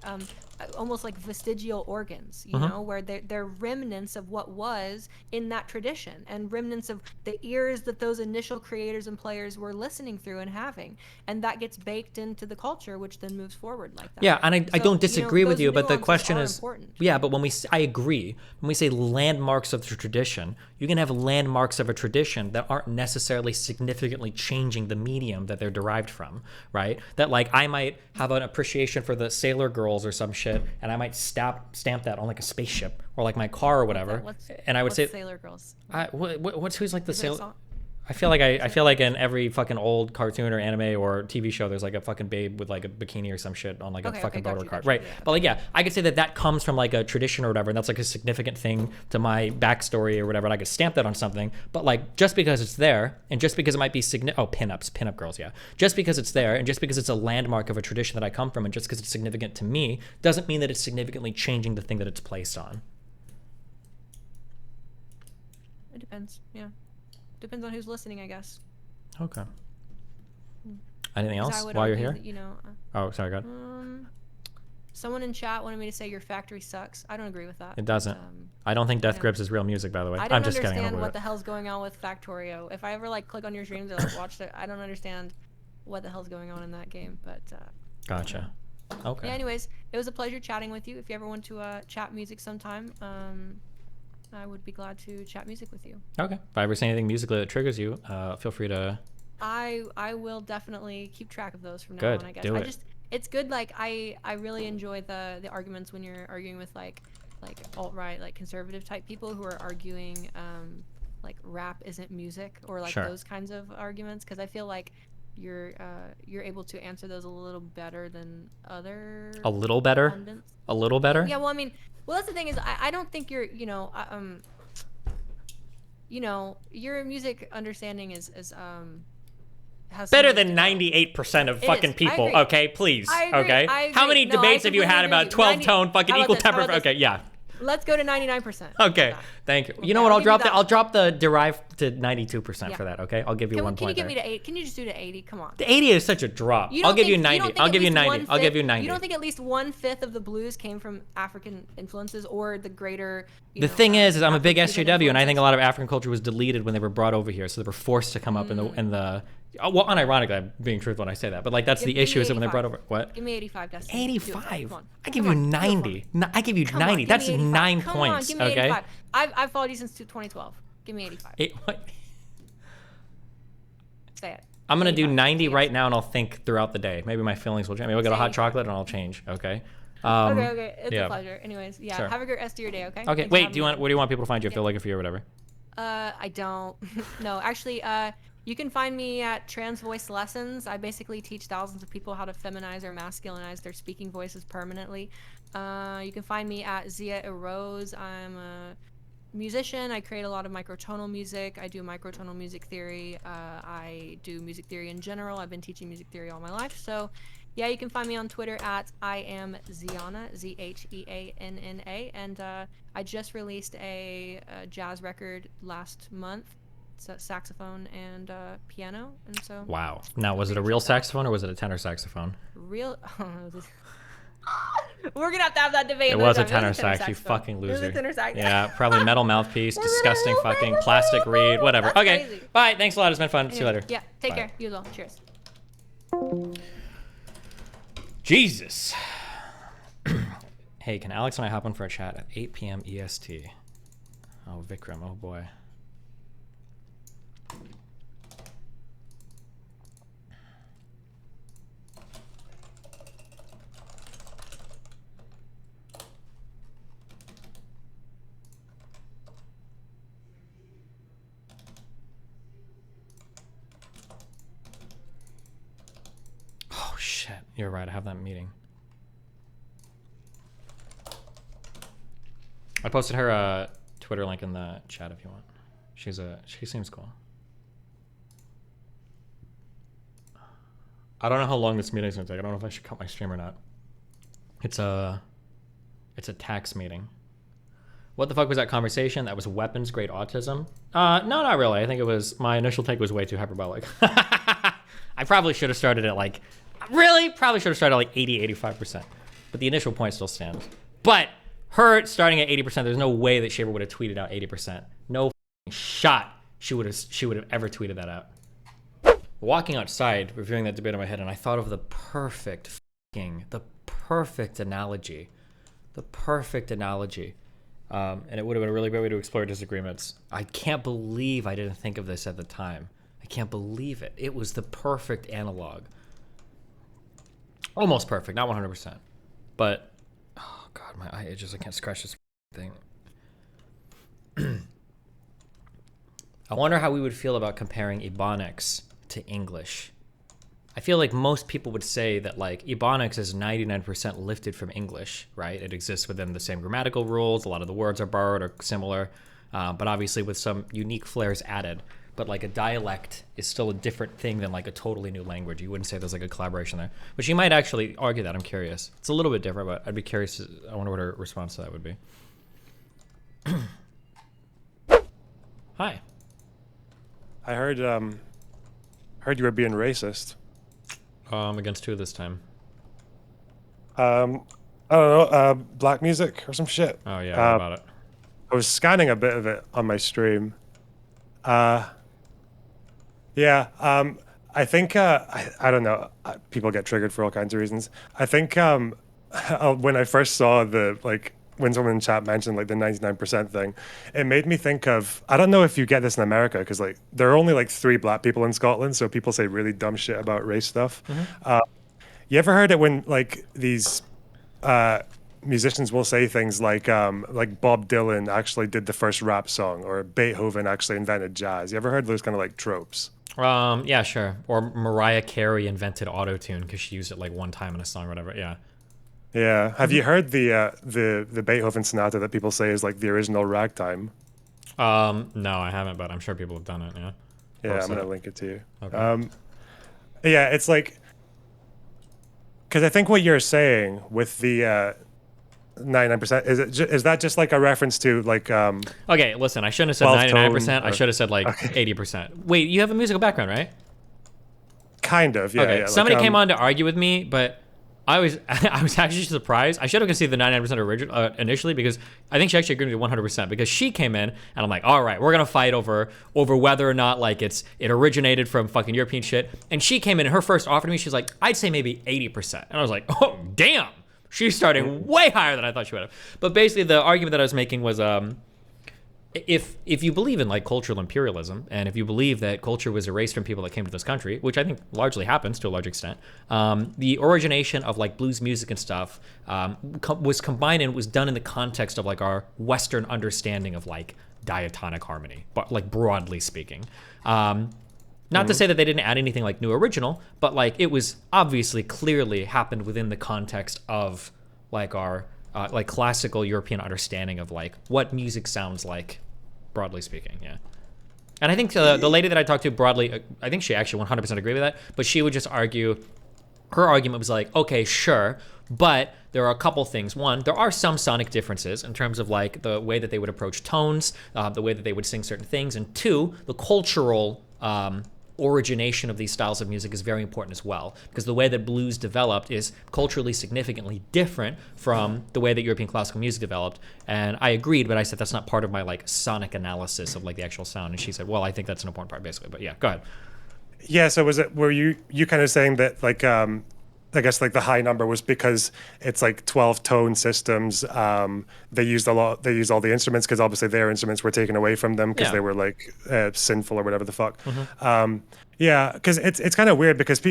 almost like vestigial organs, you know, where they're remnants of what was in that tradition, and remnants of the ears that those initial creators and players were listening through and having, and that gets baked into the culture, which then moves forward like that. Yeah, and I don't disagree with you, but the question is, important. yeah, but I agree. When we say landmarks of the tradition, you can have landmarks of a tradition that aren't necessarily significantly changing the medium that they're derived from, right? That like I might have an appreciation for the Sailor Girls or some shit, and I might stamp that on like a spaceship or like my car or whatever, and I would say Sailor Girls. Who's like the Sailor? I feel like in every fucking old cartoon or anime or TV show, there's like a fucking babe with like a bikini or some shit on like a fucking boat or cart, right? Yeah. But like, yeah, I could say that comes from like a tradition or whatever, and that's like a significant thing to my backstory or whatever, and I could stamp that on something. But like, just because it's there, and just because it might be pinup girls, yeah. Just because it's there, and just because it's a landmark of a tradition that I come from, and just because it's significant to me, doesn't mean that it's significantly changing the thing that it's placed on. It depends, yeah. Depends on who's listening, I guess. Okay. Anything else while you're here? That, you know, oh, sorry, go ahead. Someone in chat wanted me to say your factory sucks. I don't agree with that. It doesn't. I don't think Death Grips is real music, by the way. I'm just kidding. I don't understand what the hell's going on with Factorio. If I ever like click on your streams or like watch it, I don't understand what the hell's going on in that game. But gotcha. Okay. Yeah. Anyways, it was a pleasure chatting with you. If you ever want to chat music sometime, I would be glad to chat music with you. Okay. If I ever say anything musically that triggers you, feel free to. I will definitely keep track of those from now on, I guess. Do it. It's good. Like I really enjoy the arguments when you're arguing with like alt-right, like conservative type people who are arguing like rap isn't music, or like those kinds of arguments, because I feel like you're able to answer those a little better than other a little better pundits. A little better. Yeah, well, I mean, that's the thing is I don't think you're your music understanding is has better than 98% of fucking people. Okay, please. Okay. How many debates have you had about 12-tone fucking equal temper? Okay, yeah. Let's go to 99%. Okay, thank you. You know what? I'll drop the derived to 92% for that. Okay, I'll give you 1 point. Can you get me to 8? Can you just do to 80? Come on. The 80 is such a drop. I'll give you 90. I'll give you 90. I'll give you 90. You don't think at least 1/5 of the blues came from African influences or the greater? The thing is I'm a big SJW, and I think a lot of African culture was deleted when they were brought over here, so they were forced to come up in the. Well, unironically, I'm being truthful when I say that, but like that's the issue is that when they're brought over. What? Give me 85, Destiny. 85. I give you 90. I give you 90. That's 9 points. Give me 85. I've followed you since 2012. Give me 85. What? Say it. I'm gonna do 90 right now, and I'll think throughout the day. Maybe my feelings will change. Maybe I'll get a hot chocolate, and I'll change. Okay. Okay. It's a pleasure. Anyways, yeah. Sure. Have a great rest of your day. Okay. Okay. Wait. Where do you want people to find you if they're looking for you or whatever? I don't. No, actually, you can find me at Trans Voice Lessons. I basically teach thousands of people how to feminize or masculinize their speaking voices permanently. You can find me at Zia Erose. I'm a musician. I create a lot of microtonal music. I do microtonal music theory. I do music theory in general. I've been teaching music theory all my life. So yeah, you can find me on Twitter at I am Zheanna, ZHEANNA. And I just released a jazz record last month. Saxophone and piano, and so. Wow. Now, was it a real saxophone or was it a tenor saxophone? Real. We're gonna have to have that debate. It was a tenor sax. You fucking loser. It was a tenor sax. Yeah, probably metal mouthpiece, disgusting fucking plastic reed, whatever. That's okay. Crazy. Bye. Thanks a lot. It's been fun. Anyway, see you later. Yeah. Take Bye. care. You as well. Cheers. Jesus. Hey, can Alex and I hop on for a chat at 8 p.m. EST? Oh, Vikram. Oh boy. Oh shit, you're right, I have that meeting. I posted her Twitter link in the chat if you want. She seems cool. I don't know how long this meeting's gonna take. I don't know if I should cut my stream or not. It's a tax meeting. What What the fuck was that conversation? That was weapons grade autism? No, not really. I think it was, my initial take was way too hyperbolic. I probably should have started at like, probably should have started at like 85%. But the initial point still stands. But her starting at 80%, there's no way that Shaver would have tweeted out 80%. No shot she would have ever tweeted that out. Walking outside, reviewing that debate in my head, and I thought of the perfect analogy. The perfect analogy. And it would have been a really great way to explore disagreements. I can't believe I didn't think of this at the time. I can't believe it. It was the perfect analog. Almost perfect, not 100%. But, oh God, my eye itches. I can't scratch this thing. I wonder how we would feel about comparing Ebonics to English. I feel like most people would say that like Ebonics is 99% lifted from English, right? It exists within the same grammatical rules. A lot of the words are borrowed or similar, but obviously with some unique flares added. But like a dialect is still a different thing than like a totally new language. You wouldn't say there's like a collaboration there, but you might actually argue that. I'm curious. It's a little bit different, but I'd be curious. I wonder what her response to that would be. Hi. I heard you were being racist. Against who this time? I don't know, black music or some shit. Oh yeah, what about it? I was scanning a bit of it on my stream. Yeah, I think, I don't know, people get triggered for all kinds of reasons. I think when I first saw when someone in chat mentioned like the 99% thing, it made me think of, I don't know if you get this in America, because like there are only like 3 black people in Scotland, so people say really dumb shit about race stuff. Mm-hmm. You ever heard it when like these musicians will say things like Bob Dylan actually did the first rap song, or Beethoven actually invented jazz? You ever heard those kind of like tropes? Yeah, sure. Or Mariah Carey invented autotune because she used it like one time in a song or whatever. Yeah. Yeah. Have you heard the Beethoven sonata that people say is like the original ragtime? No, I haven't, but I'm sure people have done it. Yeah. Yeah, I'm gonna link it to you. Okay. Yeah, it's like, because I think what you're saying with the 99% is that just like a reference to like okay, listen, I shouldn't have said 99%. I should have said like 80%. Wait, you have a musical background, right? Kind of, yeah. Okay. Yeah, Somebody came on to argue with me, but I was actually surprised. I should have conceded the 99% original initially, because I think she actually agreed with 100%, because she came in and I'm like, all right, we're gonna fight over whether or not like it originated from fucking European shit. And she came in and her first offer to me, she's like, I'd say maybe 80%, and I was like, oh damn, she's starting way higher than I thought she would have. But basically, the argument that I was making was, if you believe in like cultural imperialism, and if you believe that culture was erased from people that came to this country, which I think largely happens to a large extent, the origination of like blues music and stuff was combined and was done in the context of like our Western understanding of like diatonic harmony, but like broadly speaking. Not to say that they didn't add anything like new original, but like it was obviously clearly happened within the context of like our like classical European understanding of like what music sounds like, broadly speaking. Yeah. And I think the lady that I talked to broadly, I think she actually 100% agreed with that, but she would just argue, her argument was like, okay, sure, but there are a couple things. One, there are some sonic differences in terms of like the way that they would approach tones, the way that they would sing certain things. And 2, the cultural origination of these styles of music is very important as well, because the way that blues developed is culturally significantly different from the way that European classical music developed. And I agreed, but I said that's not part of my like sonic analysis of like the actual sound. And she said, well, I think that's an important part, basically. But yeah, go ahead. Yeah, so were you kind of saying that like I guess like the high number was because it's like 12 tone systems. They used all the instruments, because obviously their instruments were taken away from them because they were like sinful or whatever the fuck. Mm-hmm. Yeah, because it's kind of weird, because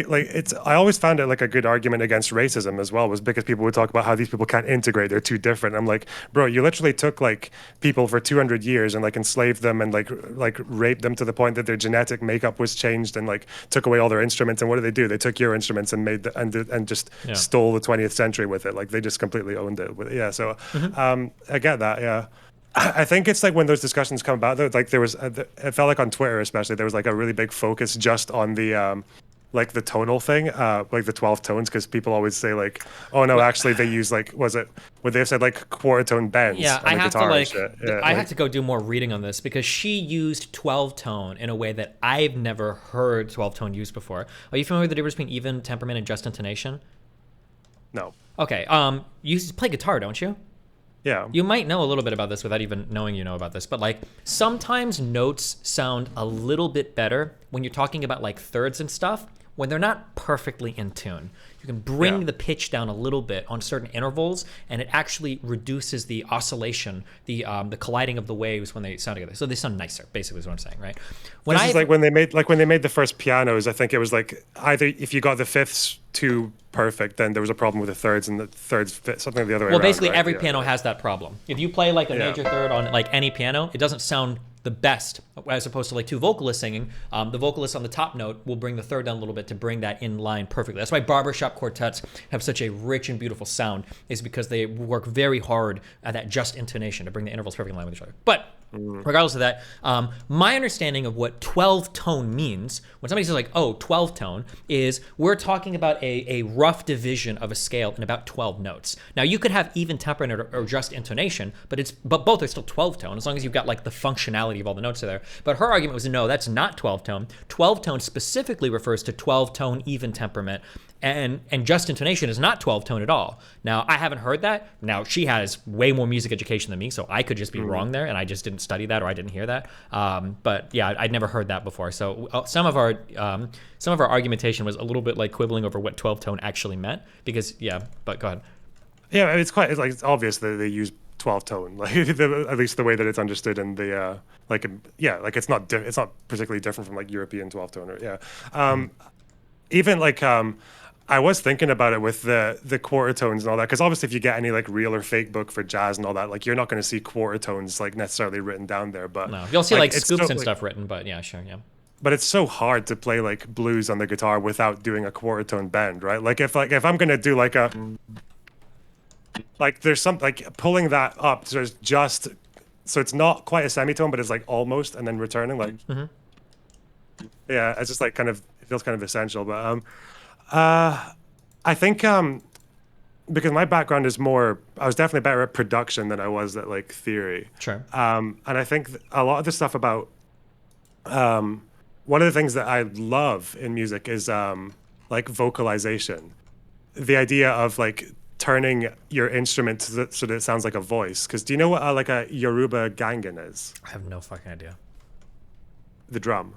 I always found it like a good argument against racism as well, was because people would talk about how these people can't integrate, they're too different. I'm like, bro, you literally took like people for 200 years and like enslaved them and like raped them to the point that their genetic makeup was changed, and like took away all their instruments. And what did? They took your instruments and made and just stole the 20th century with it. Like they just completely owned it with it. Yeah, so I get that. Yeah. I think it's like when those discussions come about, though, like there was, it felt like on Twitter especially, there was like a really big focus just on the like the tonal thing, like the 12 tones, because people always say like, oh no, actually they use like, would they have said like quarter tone bends Yeah, on I the have to guitar and like, shit? Yeah, I like, have to go do more reading on this because she used 12 tone in a way that I've never heard 12 tone used before. Are you familiar with the difference between even temperament and just intonation? no. Okay, you play guitar, don't you? Yeah. You might know a little bit about this without even knowing you know about this, but like sometimes notes sound a little bit better when you're talking about like thirds and stuff when they're not perfectly in tune. You can bring Yeah. the pitch down a little bit on certain intervals, and it actually reduces the oscillation, the colliding of the waves when they sound together. So they sound nicer, basically is what I'm saying, right? When This is like when they made the first pianos. I think it was like either if you got the fifths too perfect, then there was a problem with the thirds, and the thirds fit something the other way well, around. basically right? every Yeah, piano yeah. has that problem. If you play like a Yeah. major third on like any piano, it doesn't sound the best as opposed to like two vocalists singing. The vocalist on the top note will bring the third down a little bit to bring that in line perfectly. That's why barbershop quartets have such a rich and beautiful sound, is because they work very hard at that just intonation to bring the intervals perfectly in line with each other. But regardless of that, my understanding of what 12 tone means, when somebody says like, oh, 12 tone, is we're talking about a rough division of a scale in about 12 notes. Now you could have even temperament or just intonation, but both are still 12 tone as long as you've got like the functionality of all the notes are there. But her argument was no, that's not 12 tone. 12 tone specifically refers to 12 tone even temperament. And just intonation is not 12 tone at all. Now, I haven't heard that. Now, she has way more music education than me, so I could just be wrong there, and I just didn't study that or I didn't hear that. But yeah, I'd never heard that before. So some of our argumentation was a little bit like quibbling over what 12 tone actually meant because yeah. But go ahead. Yeah, it's obvious that they use 12 tone, like at least the way that it's understood in the like it's not particularly different from like European 12 tone. Even like I was thinking about it with the quarter tones and all that, because obviously if you get any like real or fake book for jazz and all that, like you're not going to see quarter tones like necessarily written down there, but No, you'll see like it's scoops so, and like, stuff written, but yeah, sure, yeah. but it's so hard to play like blues on the guitar without doing a quarter tone bend, right? Like if I'm gonna do like a like there's some like pulling that up, so it's just so it's not quite a semitone, but it's like almost, and then returning like yeah, it's just like kind of it feels kind of essential. But I think because my background is more, I was definitely better at production than I was at like theory. Sure. And I think a lot of the stuff about one of the things that I love in music is like vocalization. The idea of like turning your instrument so that it sounds like a voice. Because do you know what like a Yoruba gangan is? I have no fucking idea. The drum.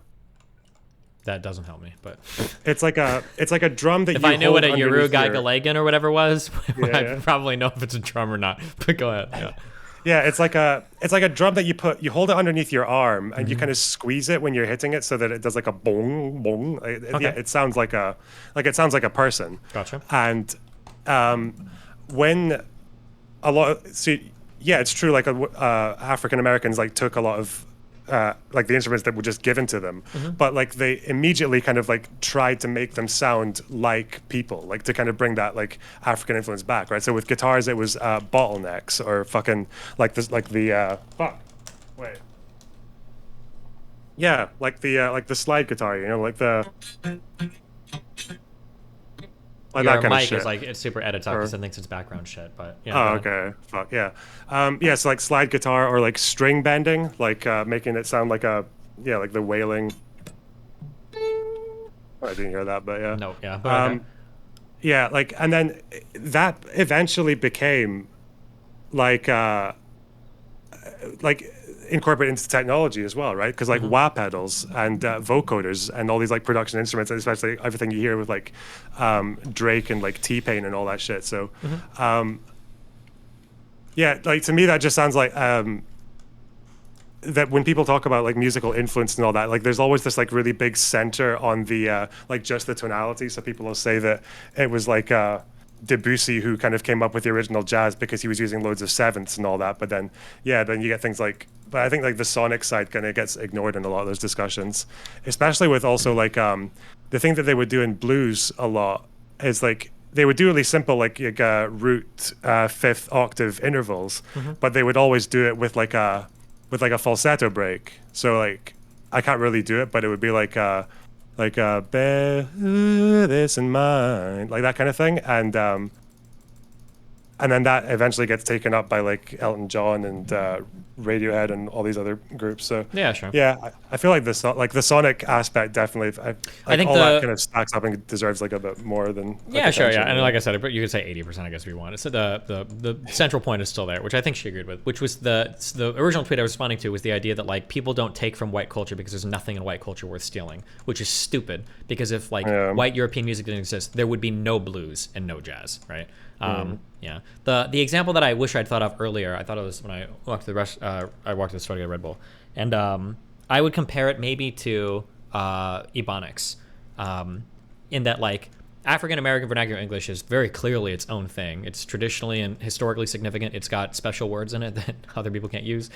That doesn't help me, but It's like a drum that if you I knew what a hold underneath Yoruba your- Galagan or whatever was, Yeah, I'd yeah. probably know if it's a drum or not. But go ahead. Yeah. Yeah, it's like a drum that you hold it underneath your arm and you kind of squeeze it when you're hitting it so that it does like a bong bong. Yeah, it sounds like a person. Gotcha. And when a lot, yeah, it's true. Like African Americans like took a lot of like the instruments that were just given to them, but like they immediately kind of like tried to make them sound like people, like to kind of bring that like African influence back, right? So with guitars, it was bottlenecks or fucking like this, like the fuck, wait, yeah, like the slide guitar, you know, like the like Your that kind of mic shit. is like it's super edited because it thinks it's background shit. But yeah. Oh, go ahead. okay. Fuck yeah. Yeah, so like slide guitar or like string bending, like making it sound like like the wailing. Oh, I didn't hear that, but yeah. No. Yeah. But okay. Yeah, like, and then that eventually became like incorporated into technology as well, right? Because like wah pedals and vocoders and all these like production instruments, and especially everything you hear with like Drake and like T-Pain and all that shit. So yeah, like to me that just sounds like that when people talk about like musical influence and all that, like there's always this like really big center on the like just the tonality. So people will say that it was like Debussy who kind of came up with the original jazz because he was using loads of sevenths and all that. But then then you get things like, but I think like the sonic side kind of gets ignored in a lot of those discussions, especially with also like the thing that they would do in blues a lot is like they would do really simple like root fifth octave intervals, but they would always do it with like a falsetto break. So like I can't really do it, but it would be like like bear this in mind, like that kind of thing, and then that eventually gets taken up by like Elton John and Radiohead and all these other groups. So Yeah, sure. yeah, I feel like the sonic aspect definitely. I think all that kind of stacks up and deserves like a bit more than. Yeah, sure, yeah, and like I said, you could say 80%, I guess, if you want. So the central point is still there, which I think she agreed with. Which was the original tweet I was responding to was the idea that like people don't take from white culture because there's nothing in white culture worth stealing, which is stupid. Because if like white European music didn't exist, there would be no blues and no jazz, right? Yeah. The example that I wish I'd thought of earlier, I thought it was when I walked to the store to get a Red Bull, and I would compare it maybe to Ebonics, in that like African American vernacular English is very clearly its own thing. It's traditionally and historically significant. It's got special words in it that other people can't use.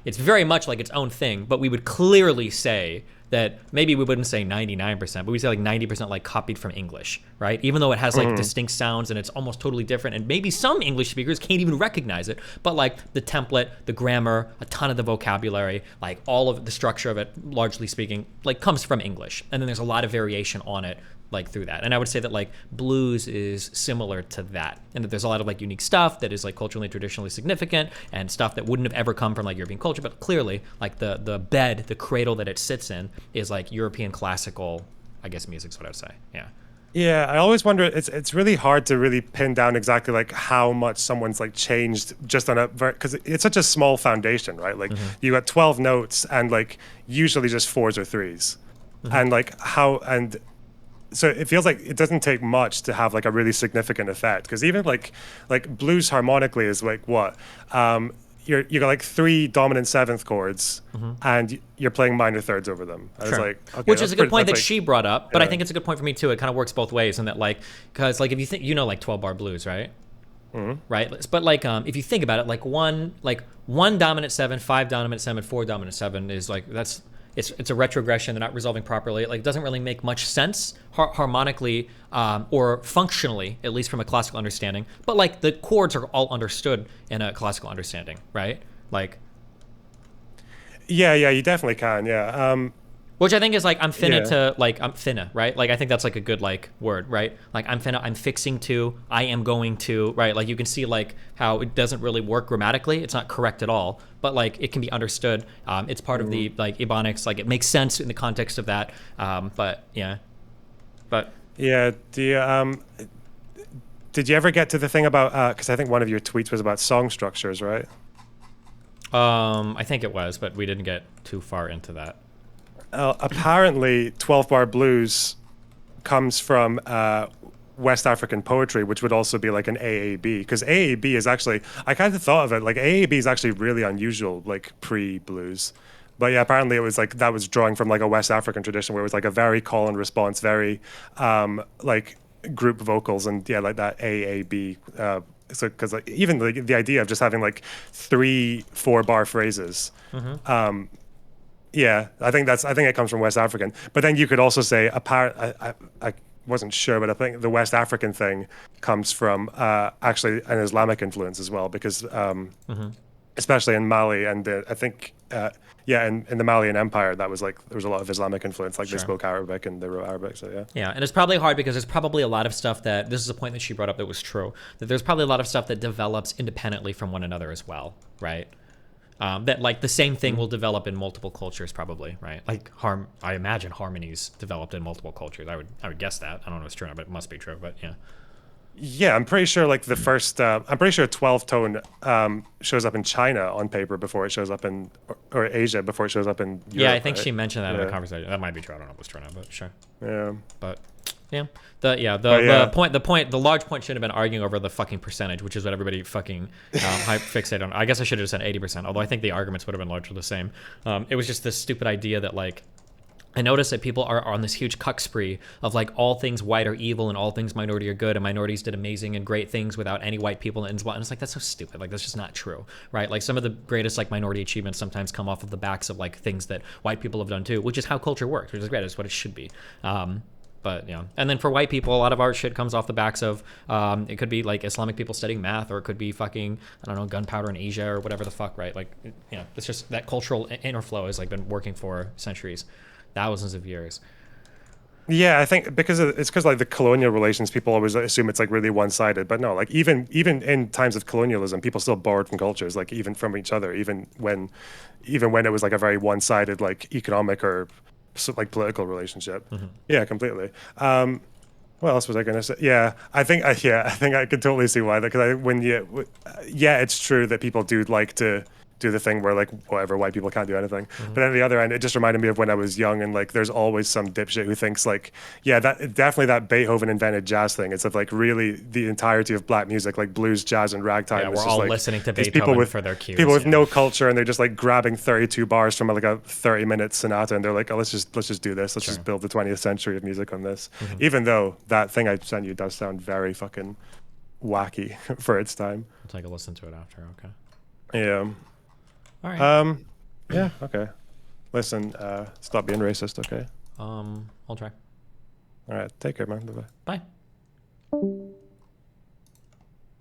It's very much like its own thing, but we would clearly say that maybe we wouldn't say 99%, but we say like 90% like copied from English, right? Even though it has like distinct sounds and it's almost totally different, and maybe some English speakers can't even recognize it, but like the template, the grammar, a ton of the vocabulary, like all of the structure of it, largely speaking, like comes from English. And then there's a lot of variation on it like through that. And I would say that like blues is similar to that, and that there's a lot of like unique stuff that is like culturally traditionally significant and stuff that wouldn't have ever come from like European culture, but clearly like the bed, the cradle that it sits in is like European classical, I guess, music's what I would say. Yeah, I always wonder. It's really hard to really pin down exactly like how much someone's like changed just on because it's such a small foundation, right? Like you got 12 notes and like usually just fours or threes, and like so it feels like it doesn't take much to have like a really significant effect, because even like blues harmonically is like what you got like 3 dominant seventh chords and you're playing minor thirds over them. I was like, okay, which is a good point that she brought up, but I think it's a good point for me too. It kind of works both ways, in that like, because like if you think, like 12-bar blues, right? Right, but like if you think about it, like one dominant 7, 5 dominant 7, 4 dominant 7 is like it's a retrogression. They're not resolving properly. It like doesn't really make much sense harmonically or functionally, at least from a classical understanding. But like the chords are all understood in a classical understanding, right? Like, yeah, you definitely can, yeah. Which I think is like I'm finna to like I'm finna, right? Like I think that's like a good like word, right? Like I'm finna, I'm fixing to, I am going to, right? Like you can see like how it doesn't really work grammatically. It's not correct at all, but like it can be understood. It's part of the like Ebonics. Like it makes sense in the context of that. But yeah. Did you ever get to the thing about? Because I think one of your tweets was about song structures, right? I think it was, but we didn't get too far into that. Apparently 12-bar blues comes from West African poetry, which would also be like an AAB, because AAB is actually, I kind of thought of it like AAB is actually really unusual, like pre-blues. But yeah, apparently it was like that was drawing from like a West African tradition where it was like a very call and response, very like group vocals, and yeah, like that AAB. So because like even the idea of just having like 3 4-bar phrases. Yeah, I think it comes from West African. But then you could also say I wasn't sure, but I think the West African thing comes from actually an Islamic influence as well, because especially in Mali and I think in the Malian Empire, that was like there was a lot of Islamic influence, like they spoke Arabic and they wrote Arabic. So yeah, and it's probably hard because there's probably a lot of stuff that, this is a point that she brought up that was true, that there's probably a lot of stuff that develops independently from one another as well, right? That like the same thing will develop in multiple cultures probably, right? Like I imagine harmonies developed in multiple cultures. I would guess that. I don't know if it's true or not, but it must be true. But yeah. Yeah, I'm pretty sure like the first, I'm pretty sure 12 tone shows up in China on paper before it shows up in, or Asia before it shows up in Europe. Yeah, I think she mentioned that in the conversation. That might be true. I don't know if it's true or not, but sure. Yeah. But yeah, the large point shouldn't have been arguing over the fucking percentage, which is what everybody fucking fixated on. I guess I should have said 80%, although I think the arguments would have been largely the same. It was just this stupid idea that like, I notice that people are on this huge cuck spree of like all things white are evil and all things minority are good, and minorities did amazing and great things without any white people, and it's like, that's so stupid. Like that's just not true, right? Like some of the greatest like minority achievements sometimes come off of the backs of like things that white people have done too, which is how culture works, which is great. It's what it should be. But yeah, and then for white people, a lot of our shit comes off the backs of it could be like Islamic people studying math, or it could be fucking, I don't know, gunpowder in Asia or whatever the fuck, right? Like, you know, it's just that cultural interflow has like been working for centuries, thousands of years. Yeah, I think it's because like the colonial relations, people always assume it's like really one-sided, but no, like even in times of colonialism, people still borrowed from cultures, like even from each other, even when it was like a very one-sided like economic or like political relationship. Yeah, completely. What else was I going to say? Yeah, I think I could totally see why that because yeah, it's true that people do like to do the thing where like whatever white people can't do anything. But on the other end, it just reminded me of when I was young and like there's always some dipshit who thinks like yeah that definitely that Beethoven invented jazz thing. It's of like really the entirety of black music like blues, jazz, and ragtime. Yeah, is we're just all like listening to these Beethoven for their cues. people with yeah. no culture and they're just like grabbing 32 bars from like a 30-minute sonata and they're like oh let's just do this. Let's just build the 20th century of music on this. Even though that thing I sent you does sound very fucking wacky for its time. I'll take a listen to it after. Okay. Yeah. All right. Yeah, okay. Listen, stop being racist, okay? I'll try. All right, take care, man. Bye-bye. Bye.